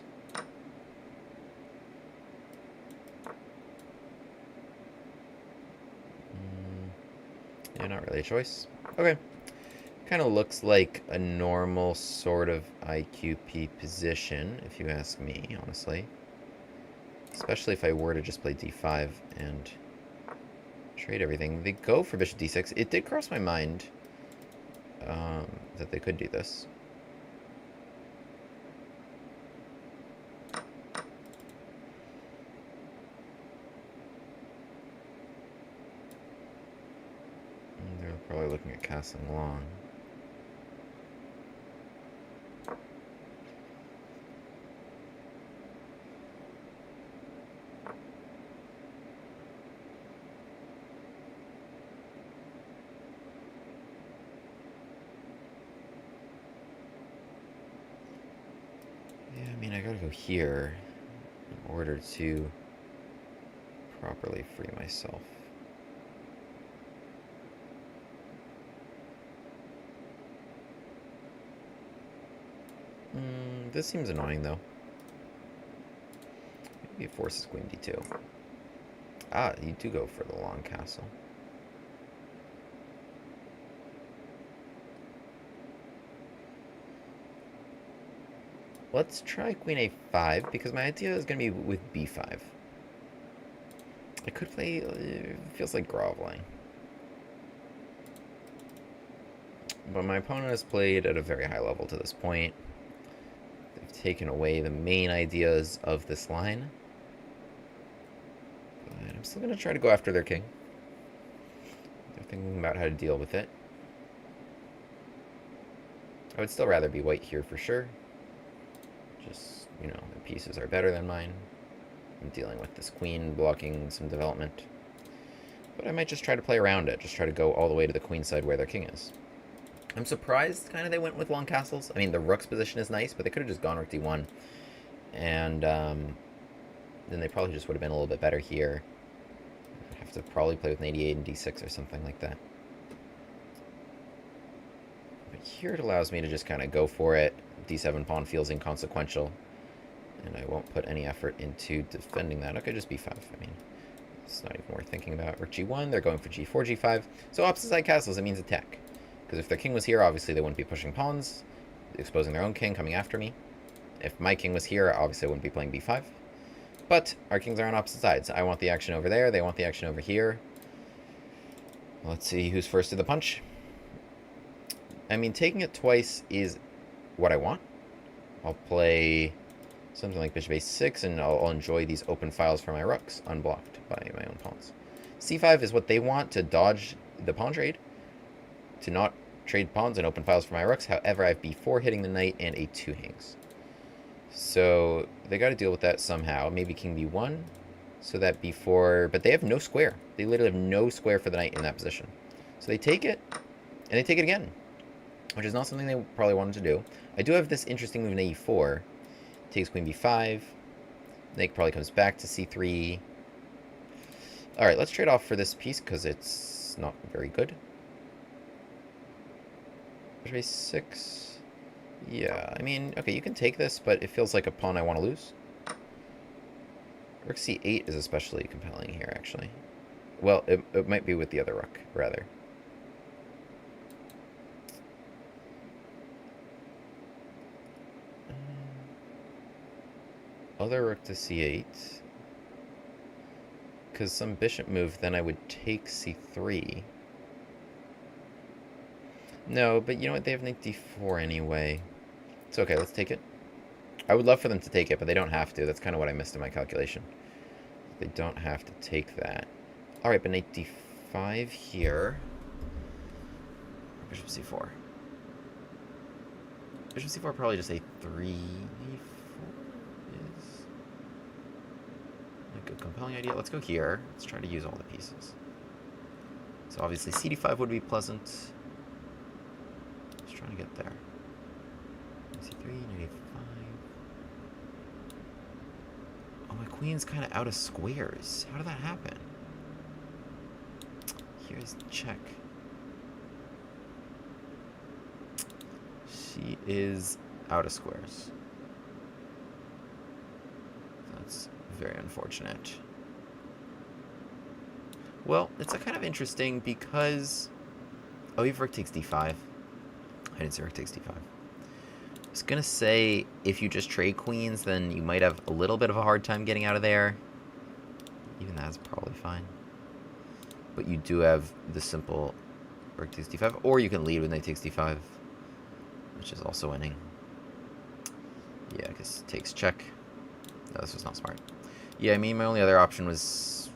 Yeah, not really a choice. Okay. Kind of looks like a normal sort of IQP position, if you ask me, honestly. Especially if I were to just play d5 and trade everything. They go for bishop d6. It did cross my mind that they could do this. And they're probably looking at castling long. I gotta go here in order to properly free myself. This seems annoying, though. Maybe it forces queen d2. Ah, you do go for the long castle. Let's try queen a5, because my idea is going to be with b5. I could play... it feels like groveling. But my opponent has played at a very high level to this point. They've taken away the main ideas of this line. But I'm still going to try to go after their king. They're thinking about how to deal with it. I would still rather be white here for sure. Just, you know, the pieces are better than mine. I'm dealing with this queen blocking some development. But I might just try to play around it. Just try to go all the way to the queen side where their king is. I'm surprised kind of they went with long castles. I mean, the rook's position is nice, but they could have just gone rook d1. And then they probably just would have been a little bit better here. I'd have to probably play with an 88 and d6 or something like that. But here it allows me to just kind of go for it. d7 pawn feels inconsequential. And I won't put any effort into defending that. Okay, just b5. I mean, it's not even worth thinking about. Rook g1, they're going for g4, g5. So opposite side castles, it means attack. Because if their king was here, obviously they wouldn't be pushing pawns, exposing their own king, coming after me. If my king was here, obviously I wouldn't be playing b5. But our kings are on opposite sides. I want the action over there, they want the action over here. Let's see who's first to the punch. I mean, taking it twice is what I want. I'll play something like bishop a6, and I'll enjoy these open files for my rooks, unblocked by my own pawns. c5 is what they want to dodge the pawn trade, to not trade pawns and open files for my rooks. However, I have b4 hitting the knight and a2 hangs. So they got to deal with that somehow. Maybe king b1, so that b4... But they have no square. They literally have no square for the knight in that position. So they take it, and they take it again, which is not something they probably wanted to do. I do have this interesting move in e4. Takes queen b5. Knight probably comes back to c3. Alright, let's trade off for this piece, because it's not very good. Bishop a6. Yeah, I mean, okay, you can take this, but it feels like a pawn I want to lose. Rook c8 is especially compelling here, actually. Well, it might be with the other rook, rather. Other rook to c8. Because some bishop move, then I would take c3. No, but you know what? They have knight d4 anyway. It's okay, let's take it. I would love for them to take it, but they don't have to. That's kind of what I missed in my calculation. They don't have to take that. Alright, but knight d5 here. Bishop c4. Bishop c4 probably just a 3 is like a compelling idea. Let's go here. Let's try to use all the pieces. So obviously cd5 would be pleasant. Just trying to get there. c3, knight a5. Oh, my queen's kind of out of squares. How did that happen? Here's check. She is out of squares. That's very unfortunate. Well, it's a kind of interesting because... Oh, you've rook takes d5. I didn't say rook takes d5. I was going to say, if you just trade queens, then you might have a little bit of a hard time getting out of there. Even that's probably fine. But you do have the simple rook takes d5, or you can lead with knight takes d5, which is also winning. Yeah, because takes check. No, this was not smart. Yeah, I mean, my only other option was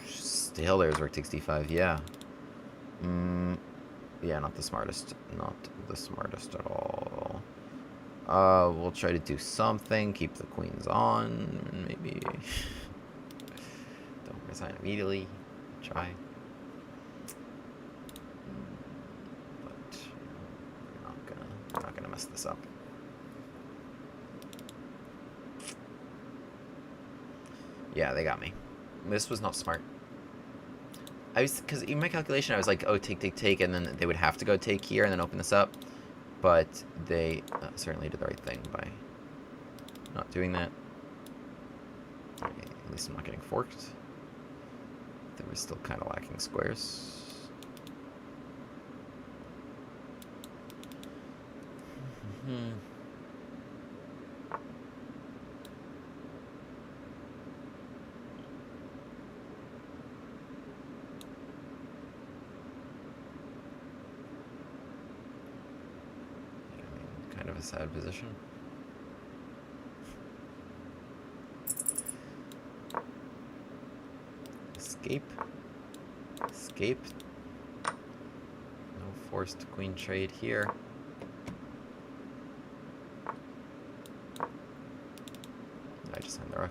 still there's rook takes d5, yeah. Yeah, not the smartest. Not the smartest at all. We'll try to do something. Keep the queens on. Maybe. Don't resign immediately. Try. But we're not gonna mess this up. Yeah, they got me. This was not smart. Because in my calculation, I was like, oh, take, and then they would have to go take here and then open this up. But they certainly did the right thing by not doing that. Okay, at least I'm not getting forked. They were still kind of lacking squares. Kind of a sad position. Escape. No forced queen trade here. I just hand the rook.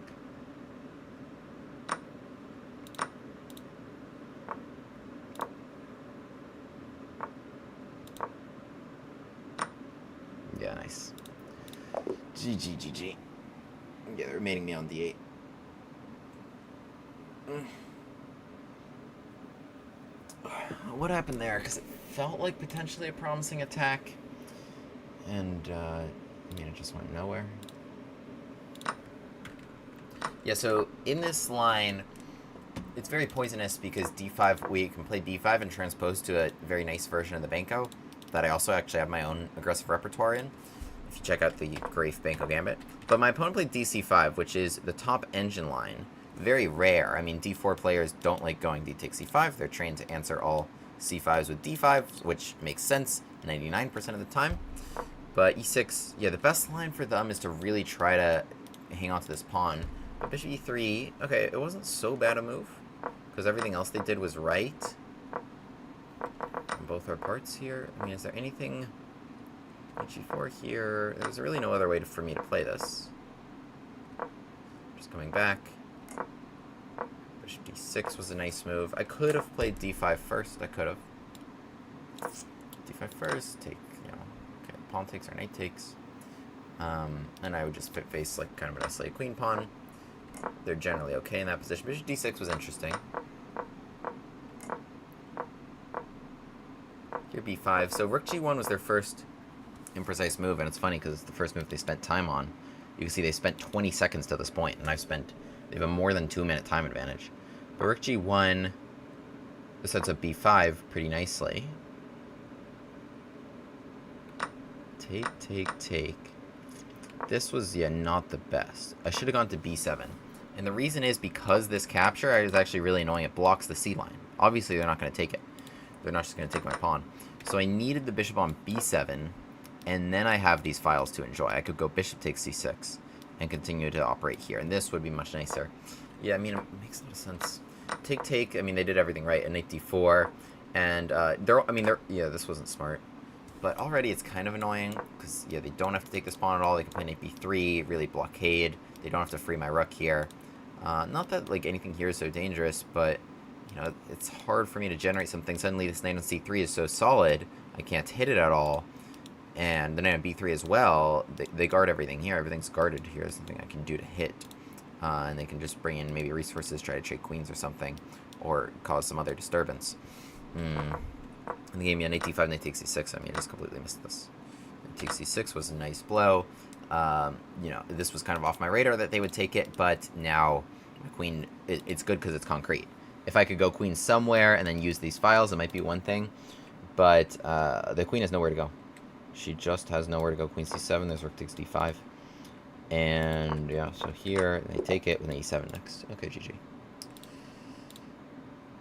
Yeah, nice. GG. Yeah, they're mating me on d8. What happened there? Because it felt like potentially a promising attack. And, I mean, it just went nowhere. Yeah, so in this line, it's very poisonous because d5, we can play d5 and transpose to a very nice version of the Banco that I also actually have my own aggressive repertoire in, if you check out the Grafe Banco Gambit. But my opponent played dc5, which is the top engine line. Very rare. I mean, d4 players don't like going d takes c5. They're trained to answer all c5s with d5, which makes sense 99% of the time. But e6, yeah, the best line for them is to really try to hang on to this pawn. But bishop e3, okay, it wasn't so bad a move, because everything else they did was right. On both our parts here. I mean, is there anything... g4 here... There's really no other way for me to play this. Just coming back. Bishop d6 was a nice move. I could have played d5 first. I could have. d5 first, take, you know... Okay, pawn takes or knight takes. And I would just face, like, kind of an isolated queen pawn. They're generally okay in that position. Bishop d6 was interesting. Here b5. So rook g1 was their first imprecise move, and it's funny because it's the first move they spent time on. You can see they spent 20 seconds to this point, and they have a more than 2-minute time advantage. But rook g1 sets up b5 pretty nicely. Take. This was, yeah, not the best. I should have gone to b7. And the reason is because this capture is actually really annoying. It blocks the c line. Obviously, they're not going to take it. They're not just going to take my pawn. So I needed the bishop on b7, and then I have these files to enjoy. I could go bishop takes c6 and continue to operate here. And this would be much nicer. Yeah, I mean, it makes a lot of sense. Take. I mean, they did everything right. And knight d4. And, yeah, this wasn't smart. But already it's kind of annoying, because, yeah, they don't have to take this pawn at all. They can play knight b3, really blockade. They don't have to free my rook here. Not that, like, anything here is so dangerous, but, you know, it's hard for me to generate something. Suddenly this knight on c3 is so solid, I can't hit it at all. And the knight on b3 as well, they guard everything here. Everything's guarded here. There's something I can do to hit. And they can just bring in maybe resources, try to trade queens or something, or cause some other disturbance. In the game, yeah, knight d5, knight takes c6. I mean, I just completely missed this. Knight takes c6 was a nice blow. You know, this was kind of off my radar that they would take it, but now my queen, it's good because it's concrete. If I could go queen somewhere and then use these files, it might be one thing, but the queen has nowhere to go. She just has nowhere to go. Queen c7, there's rook takes d5. And, yeah, so here, they take it with an e7 next. Okay, GG.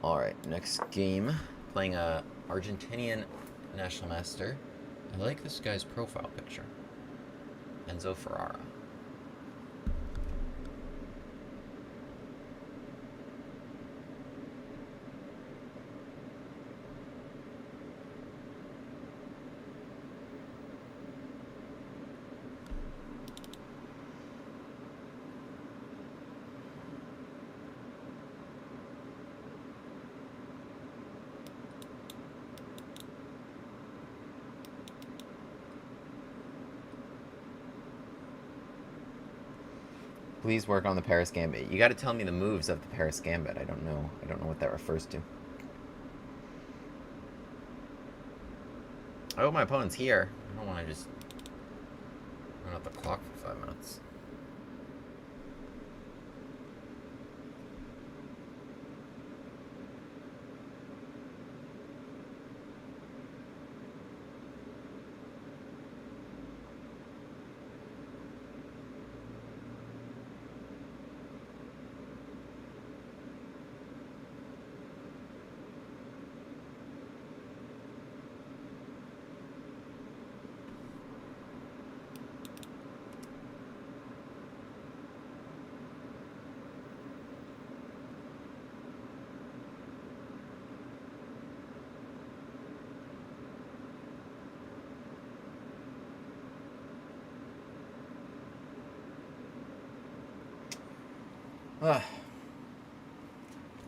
Alright, next game. Playing a Argentinian national master. I like this guy's profile picture. Enzo Ferrara. Please work on the Paris Gambit. You got to tell me the moves of the Paris Gambit. I don't know. I don't know what that refers to. I hope my opponent's here. I don't want to just run out the clock for 5 minutes.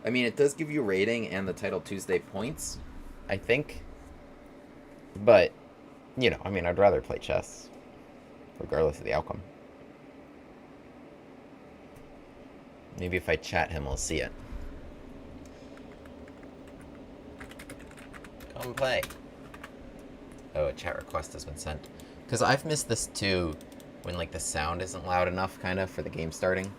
I mean, it does give you rating and the Title Tuesday points, I think. But, you know, I mean, I'd rather play chess, regardless of the outcome. Maybe if I chat him, we'll see it. Come play. Oh, a chat request has been sent. Because I've missed this too, when, like, the sound isn't loud enough, kind of, for the game starting.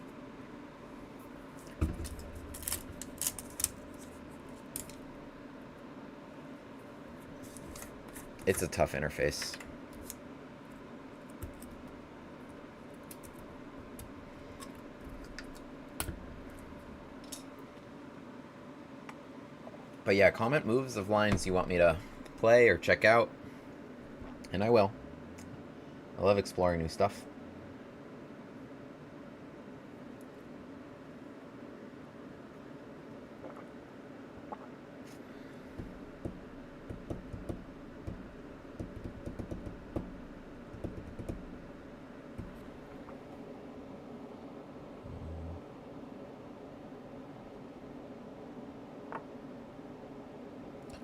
It's a tough interface. But yeah, comment moves of lines you want me to play or check out, and I will. I love exploring new stuff.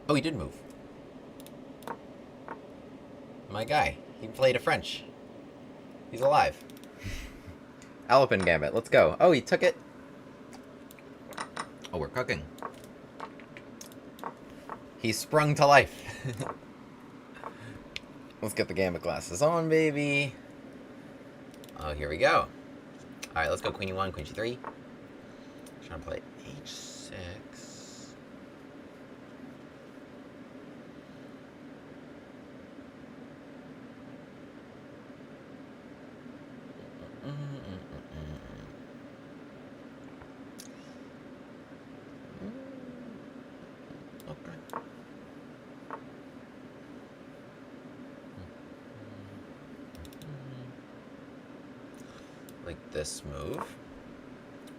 Oh, he did move. My guy. He played a French. He's alive. Alipin Gambit. Let's go. Oh, he took it. Oh, we're cooking. He sprung to life. Let's get the Gambit glasses on, baby. Oh, here we go. Alright, let's go Queen E1, Queen G3. Trying to play H6. Like this move.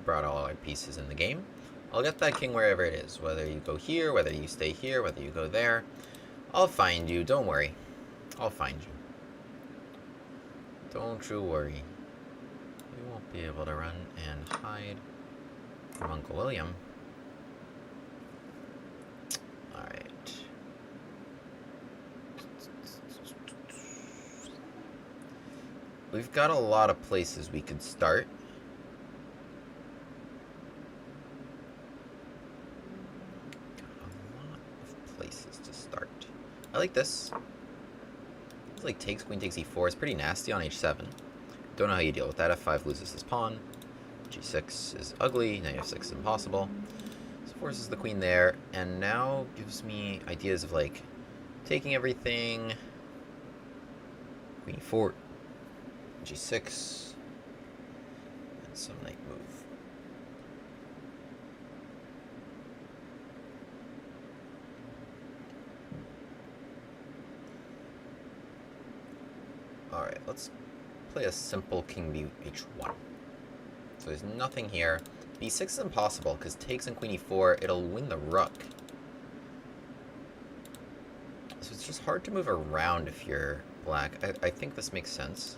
Brought all our pieces in the game. I'll get that king wherever it is. Whether you go here, whether you stay here, whether you go there. I'll find you. Don't worry. I'll find you. Don't you worry. We won't be able to run and hide from Uncle William. Alright. We've got a lot of places we could start. A lot of places to start. I like this. It's like takes, queen takes e4. It's pretty nasty on h7. Don't know how you deal with that. f5 loses this pawn. g6 is ugly. Knight f6 is impossible. So forces the queen there. And now gives me ideas of like taking everything. Queen e4. g6. And some knight move. Alright, let's play a simple king h1. So there's nothing here. b6 is impossible, because takes and queen e4, it'll win the rook. So it's just hard to move around if you're black. I think this makes sense.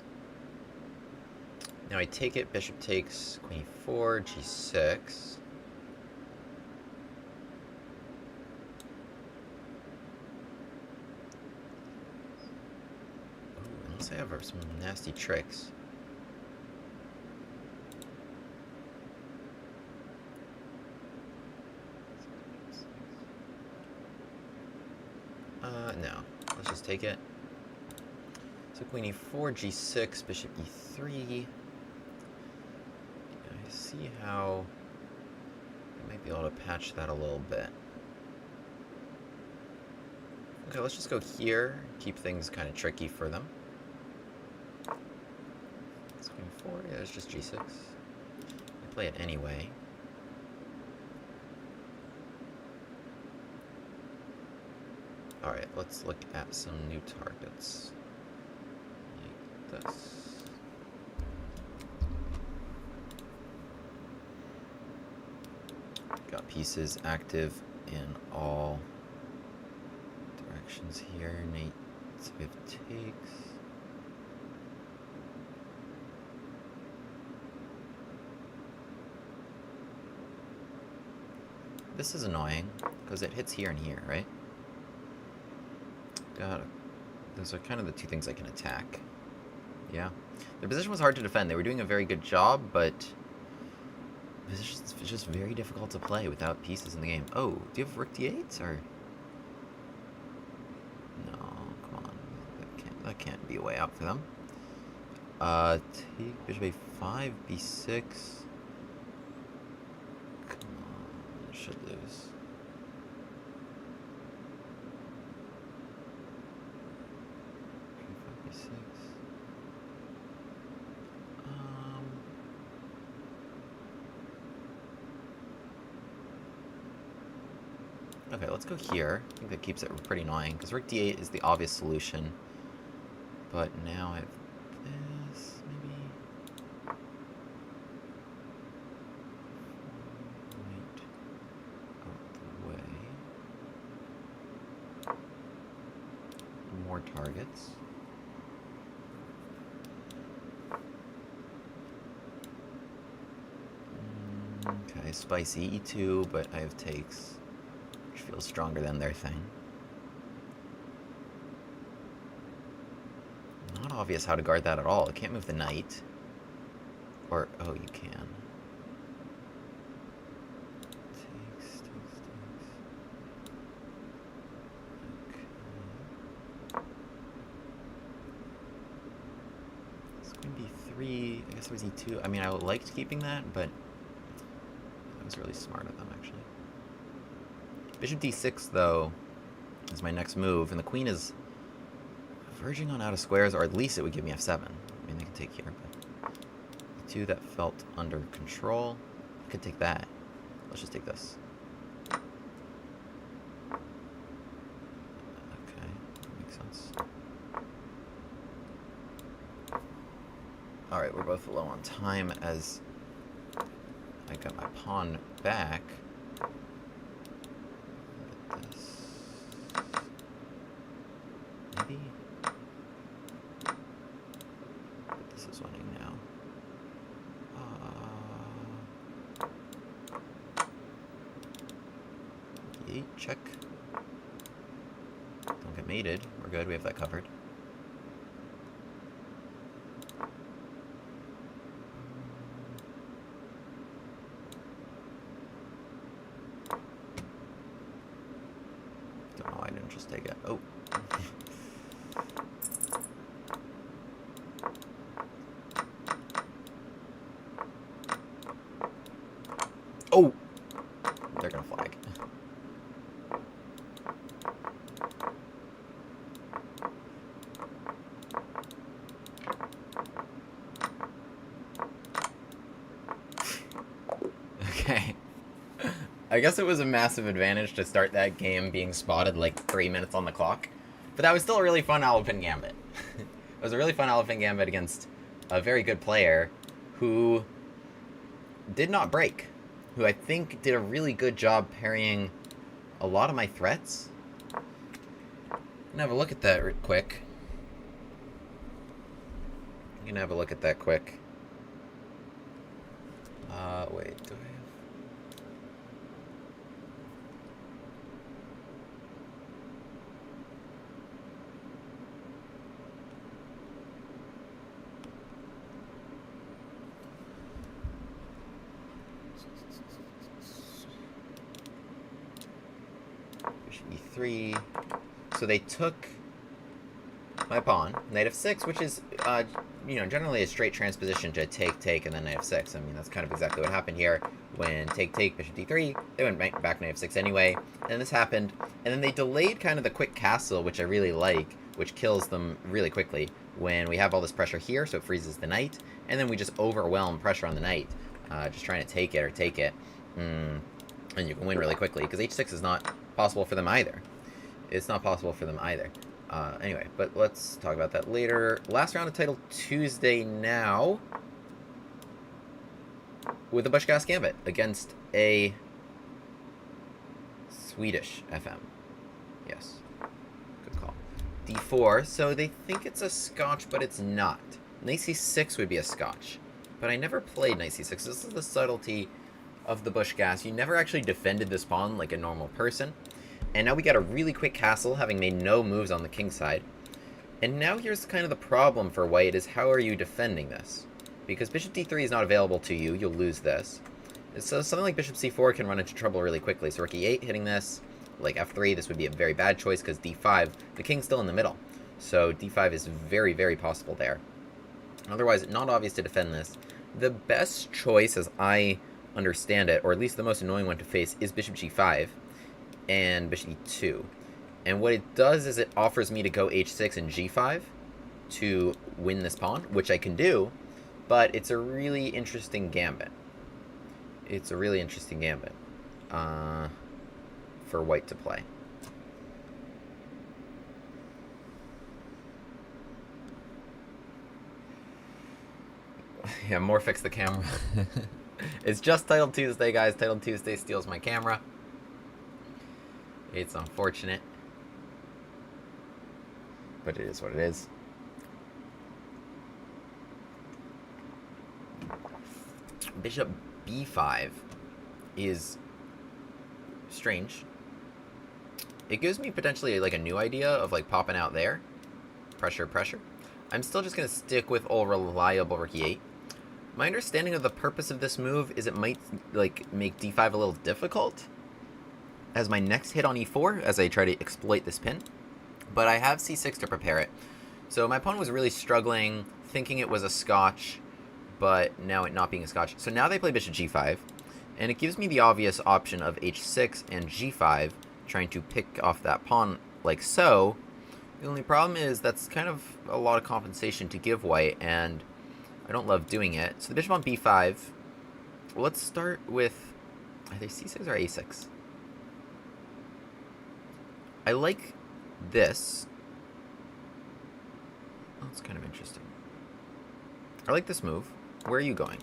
Now I take it, bishop takes, queen e4, g6. Ooh, unless I have some nasty tricks. No. Let's just take it. So queen e4, g6, bishop e3. I see how I might be able to patch that a little bit. Okay, let's just go here. Keep things kind of tricky for them. It's queen 4. Yeah, it's just g6. I play it anyway. Alright, let's look at some new targets. Like this. Got pieces active in all directions here. Knight swift takes. This is annoying because it hits here and here, right? Those are kind of the two things I can attack. Yeah. Their position was hard to defend. They were doing a very good job, but it's just very difficult to play without pieces in the game. Oh, do you have rook d8 or? No, come on. That can't be a way out for them. Take bishop a5, b6. Come on, should lose. Okay, let's go here. I think that keeps it pretty annoying, because rook d8 is the obvious solution. But now I have this, maybe. Wait. Out the way. More targets. Okay, spicy e2, but I have takes. Feels stronger than their thing. Not obvious how to guard that at all. I can't move the knight. Or, oh, you can. Takes. Okay. This queen b3. I guess it was e2. I mean, I liked keeping that, but that was really smart of them, actually. Bishop d6, though, is my next move, and the queen is verging on out of squares, or at least it would give me f7. I mean, they can take here, but e2, that felt under control. I could take that. Let's just take this. Okay, that makes sense. Alright, we're both low on time as I got my pawn back. Maybe. But this is winning now. E8, check. Don't get mated. We're good. We have that covered. Don't know why I didn't just take it. Oh. Oh! They're gonna flag. Okay. I guess it was a massive advantage to start that game being spotted like 3 minutes on the clock. But that was still a really fun Elephant Gambit. It was a really fun Elephant Gambit against a very good player who did not break. Who I think did a really good job parrying a lot of my threats. I'm gonna have a look at that quick. I'm gonna have a look at that quick. Wait, do I have... Bishop e3, So they took my pawn, knight f6, which is, you know, generally a straight transposition to take, and then knight f6. I mean, that's kind of exactly what happened here. When take, bishop d3, they went back knight f6 anyway, and this happened. And then they delayed kind of the quick castle, which I really like, which kills them really quickly when we have all this pressure here, so it freezes the knight, and then we just overwhelm pressure on the knight, just trying to take it. And you can win really quickly, because h6 is not possible for them either. It's not possible for them either. Anyway, but let's talk about that later. Last round of Title Tuesday now, with the Gas Gambit against a Swedish FM. Yes, good call. d4, so they think it's a scotch, but it's not. Knight c6 would be a scotch, but I never played knight c6. This is the subtlety of the Gas. You never actually defended this pawn like a normal person. And now we got a really quick castle, having made no moves on the king side. And now here's kind of the problem for white, is how are you defending this? Because bishop d3 is not available to you, you'll lose this. So something like bishop c4 can run into trouble really quickly. So rook e8 hitting this, like f3, this would be a very bad choice, because d5, the king's still in the middle. So d5 is very, very possible there. Otherwise, not obvious to defend this. The best choice, as I understand it, or at least the most annoying one to face, is bishop g5. And bishop e2. And what it does is it offers me to go h6 and g5 to win this pawn, which I can do, but it's a really interesting gambit. It's a really interesting gambit for white to play. Yeah, more fix the camera. It's just Title Tuesday, guys. Title Tuesday steals my camera. It's unfortunate, but it is what it is. Bishop b5 is strange. It gives me potentially like a new idea of like popping out there. Pressure. I'm still just going to stick with old reliable rook e8. My understanding of the purpose of this move is it might like make d5 a little difficult as my next hit on e4, as I try to exploit this pin. But I have c6 to prepare it. So my opponent was really struggling, thinking it was a scotch, but now it not being a scotch. So now they play bishop g5, and it gives me the obvious option of h6 and g5, trying to pick off that pawn like so. The only problem is that's kind of a lot of compensation to give white, and I don't love doing it. So the bishop on b5, well, let's start with either c6 or a6. I like this. Oh, it's kind of interesting. I like this move. Where are you going?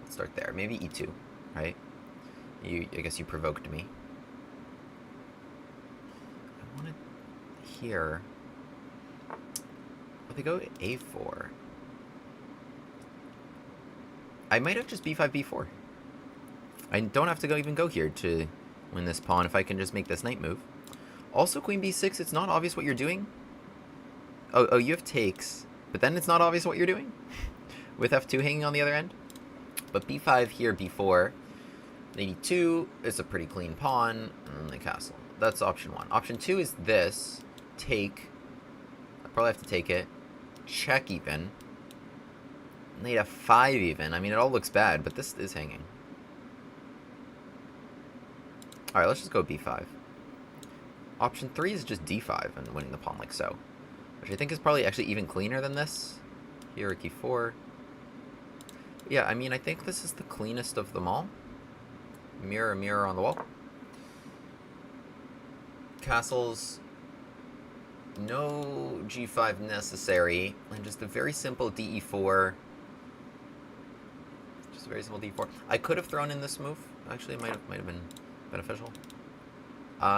Let's start there. Maybe e2, right? I guess you provoked me. I want to here. Well, they go a4. I might have just b5, b4. I don't have to even go here to win this pawn if I can just make this knight move. Also, queen b6, it's not obvious what you're doing. Oh, you have takes, but then it's not obvious what you're doing with f2 hanging on the other end. But b5 here, b4, knight e2 is a pretty clean pawn, and the castle. That's option one. Option two is this, take. I probably have to take it. Check even. Knight f5 even. I mean, it all looks bad, but this is hanging. Alright, let's just go b5. Option 3 is just d5 and winning the pawn like so, which I think is probably actually even cleaner than this. Here, e4. Yeah, I mean, I think this is the cleanest of them all. Mirror, mirror on the wall. Castles. No g5 necessary, and just a very simple de4. Just a very simple d4. I could have thrown in this move. Actually, it might have been beneficial.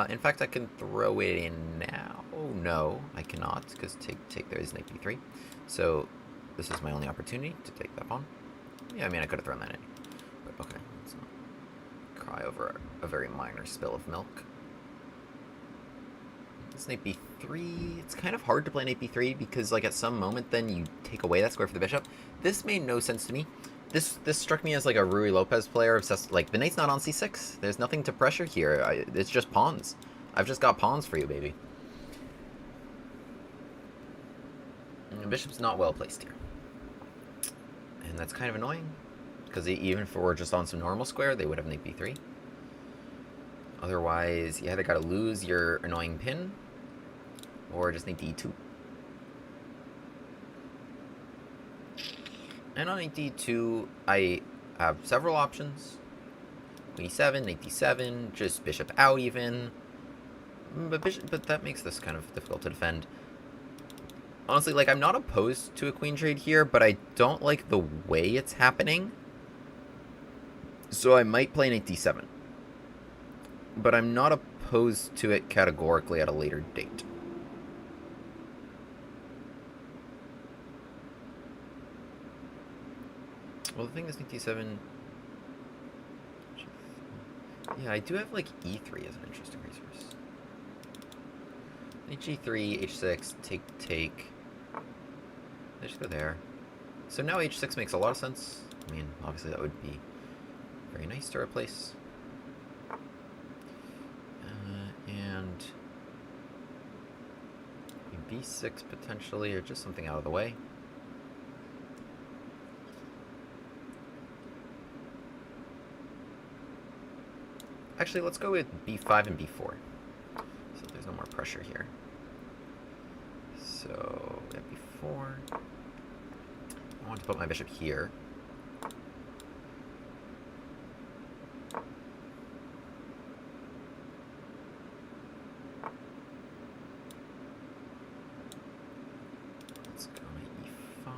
In fact, I can throw it in now. Oh, no, I cannot, because take there is knight b3. So this is my only opportunity to take that pawn. Yeah, I mean, I could have thrown that in. But okay, let's not cry over a very minor spill of milk. This knight b3, it's kind of hard to play knight b3 because, like, at some moment then you take away that square for the bishop. This made no sense to me. This struck me as like a Rui Lopez player obsessed. Like, the knight's not on c6. There's nothing to pressure here. It's just pawns. I've just got pawns for you, baby. The bishop's not well placed here. And that's kind of annoying, because even if we're just on some normal square, they would have knight b3. Otherwise, you either gotta lose your annoying pin, or just knight d2. And on knight d2, I have several options. Queen e7, knight d7, just bishop out even. But that makes this kind of difficult to defend. Honestly, like, I'm not opposed to a queen trade here, but I don't like the way it's happening. So I might play knight d7. But I'm not opposed to it categorically at a later date. Well, the thing is, knight d7... Yeah, I do have, like, e3 as an interesting resource. Knight g3, h6, take. They just go there. So now h6 makes a lot of sense. I mean, obviously that would be very nice to replace. And b6 potentially, or just something out of the way. Actually, let's go with b5 and b4. So there's no more pressure here. So, yeah, b4. I want to put my bishop here. Let's go to e5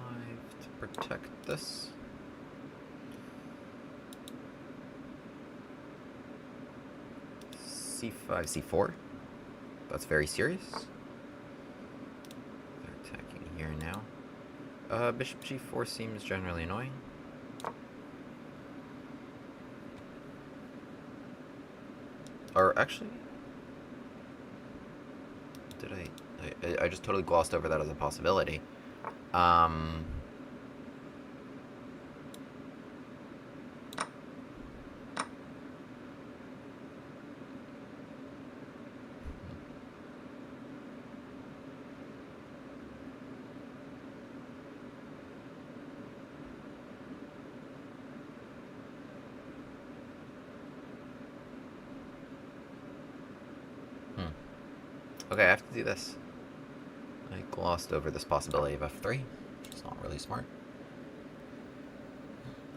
to protect this. c5, c4. That's very serious. They're attacking here now. Bishop g4 seems generally annoying. Or actually, did I just totally glossed over that as a possibility. Okay, I have to do this. I glossed over this possibility of f3, which is not really smart.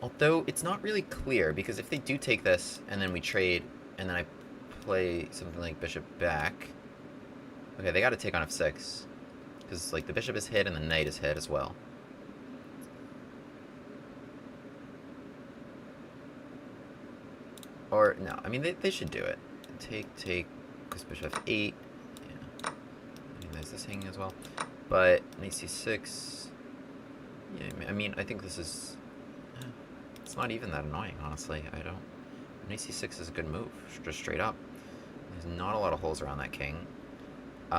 Although, it's not really clear, because if they do take this, and then we trade, and then I play something like bishop back... Okay, they gotta take on f6. Because, like, the bishop is hit, and the knight is hit as well. Or, no, I mean, they should do it. Take, because bishop f8... There's this hanging as well, but knight c6. Yeah, I mean, I think this is. It's not even that annoying, honestly. I don't. Knight c6 is a good move, just straight up. There's not a lot of holes around that king. Should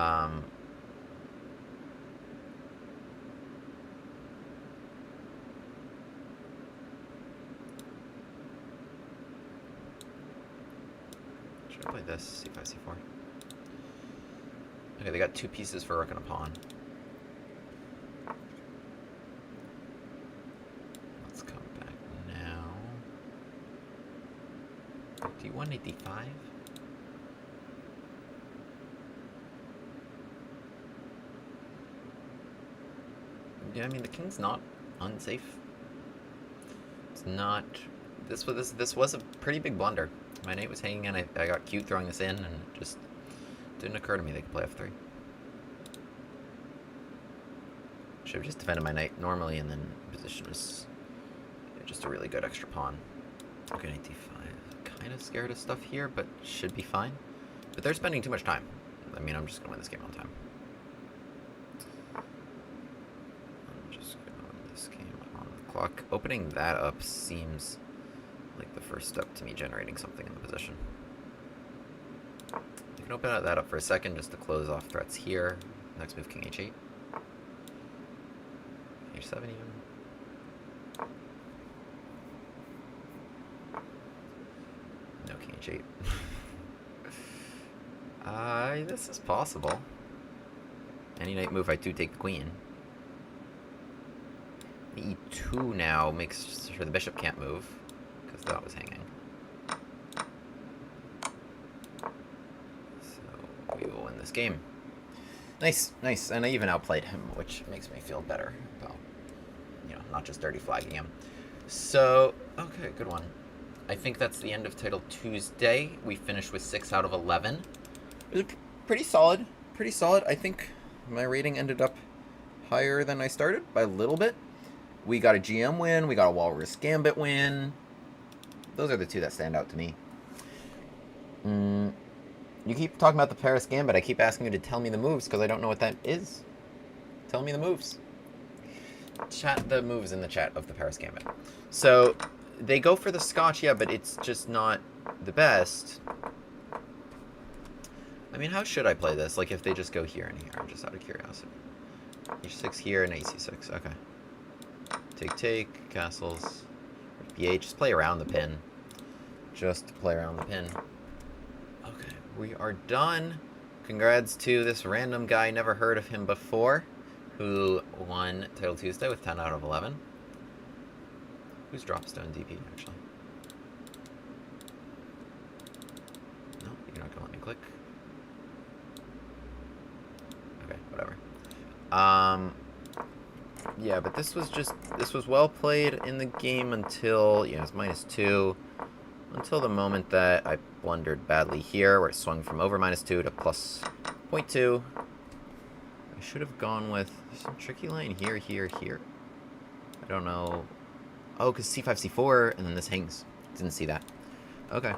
I play this? c5, c4. Okay, they got two pieces for rook and a pawn. Let's come back now. d1, knight d5. Yeah, I mean, the king's not unsafe. It's not... This was a pretty big blunder. My knight was hanging in, I got cute throwing this in, and it just didn't occur to me they could play f3. Should have just defended my knight normally, and then position was just a really good extra pawn. Okay, knight d5. Kind of scared of stuff here, but should be fine. But they're spending too much time. I mean, I'm just going to win this game on time. I'm just going to win this game on the clock. Opening that up seems like the first step to me generating something in the position. You can open that up for a second just to close off threats here. Next move, king h8. h7 even. No king h8. This is possible. Any knight move, I do take the queen. 2 now makes sure the bishop can't move, because that was hanging. So we will win this game. Nice, nice, and I even outplayed him, which makes me feel better about, you know, not just dirty flagging him. So, okay, good one. I think that's the end of Title Tuesday. We finished with 6 out of 11. It was pretty solid, pretty solid. I think my rating ended up higher than I started by a little bit. We got a GM win, we got a Walrus Gambit win. Those are the 2 that stand out to me. You keep talking about the Paris Gambit. I keep asking you to tell me the moves because I don't know what that is. Tell me the moves. Chat the moves in the chat of the Paris Gambit. So, they go for the Scotch, yeah, but it's just not the best. I mean, how should I play this? Like, if they just go here and here, just out of curiosity. H6 here and AC6, okay. Take, castles, B8, just play around the pin. Just play around the pin. Okay, we are done. Congrats to this random guy, never heard of him before, who won Title Tuesday with 10 out of 11. Who's Dropstone DP, actually? No, you're not gonna let me click. Okay, whatever. Yeah, but this was well played in the game until, you know, it's -2. Until the moment that I blundered badly here, where it swung from over -2 to plus 0.2. I should have gone with some tricky line here. I don't know. Oh, because C5, C4, and then this hangs. Didn't see that. Okay.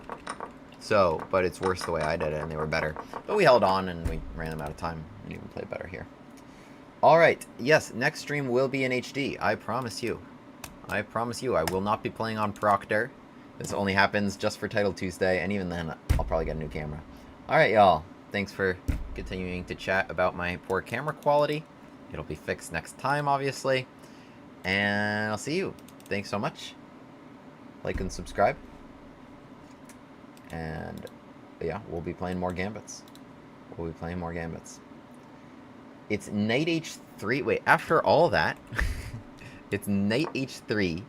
So, but it's worse the way I did it, and they were better. But we held on, and we ran them out of time, and even played better here. Alright, yes, next stream will be in HD. I promise you. I promise you, I will not be playing on Proctor. This only happens just for Title Tuesday, and even then, I'll probably get a new camera. Alright, y'all. Thanks for continuing to chat about my poor camera quality. It'll be fixed next time, obviously. And I'll see you. Thanks so much. Like and subscribe. And, yeah, we'll be playing more Gambits. It's Knight H3. Wait, after all that, it's Knight H3,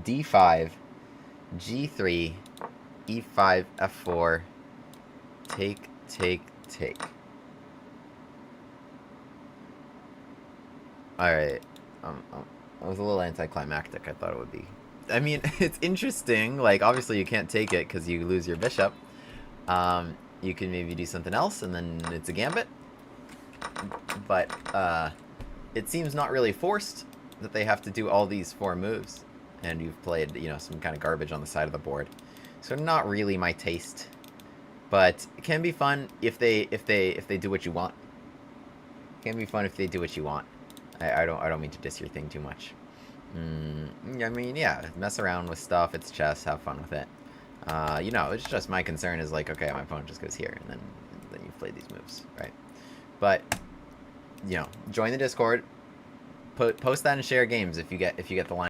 D5, G3, E5, F4, take. Alright. It was a little anticlimactic, I thought it would be. I mean, it's interesting. Like, obviously you can't take it because you lose your bishop. You can maybe do something else, and then it's a gambit. But, it seems not really forced that they have to do all these 4 moves. And you've played, you know, some kind of garbage on the side of the board. So not really my taste. But it can be fun if they do what you want. It can be fun if they do what you want. I don't mean to diss your thing too much. I mean, yeah, mess around with stuff. It's chess. Have fun with it. You know, it's just my concern is like, okay, my opponent just goes here, and then you've played these moves, right? But you know, join the Discord. Post that and share games if you get the line.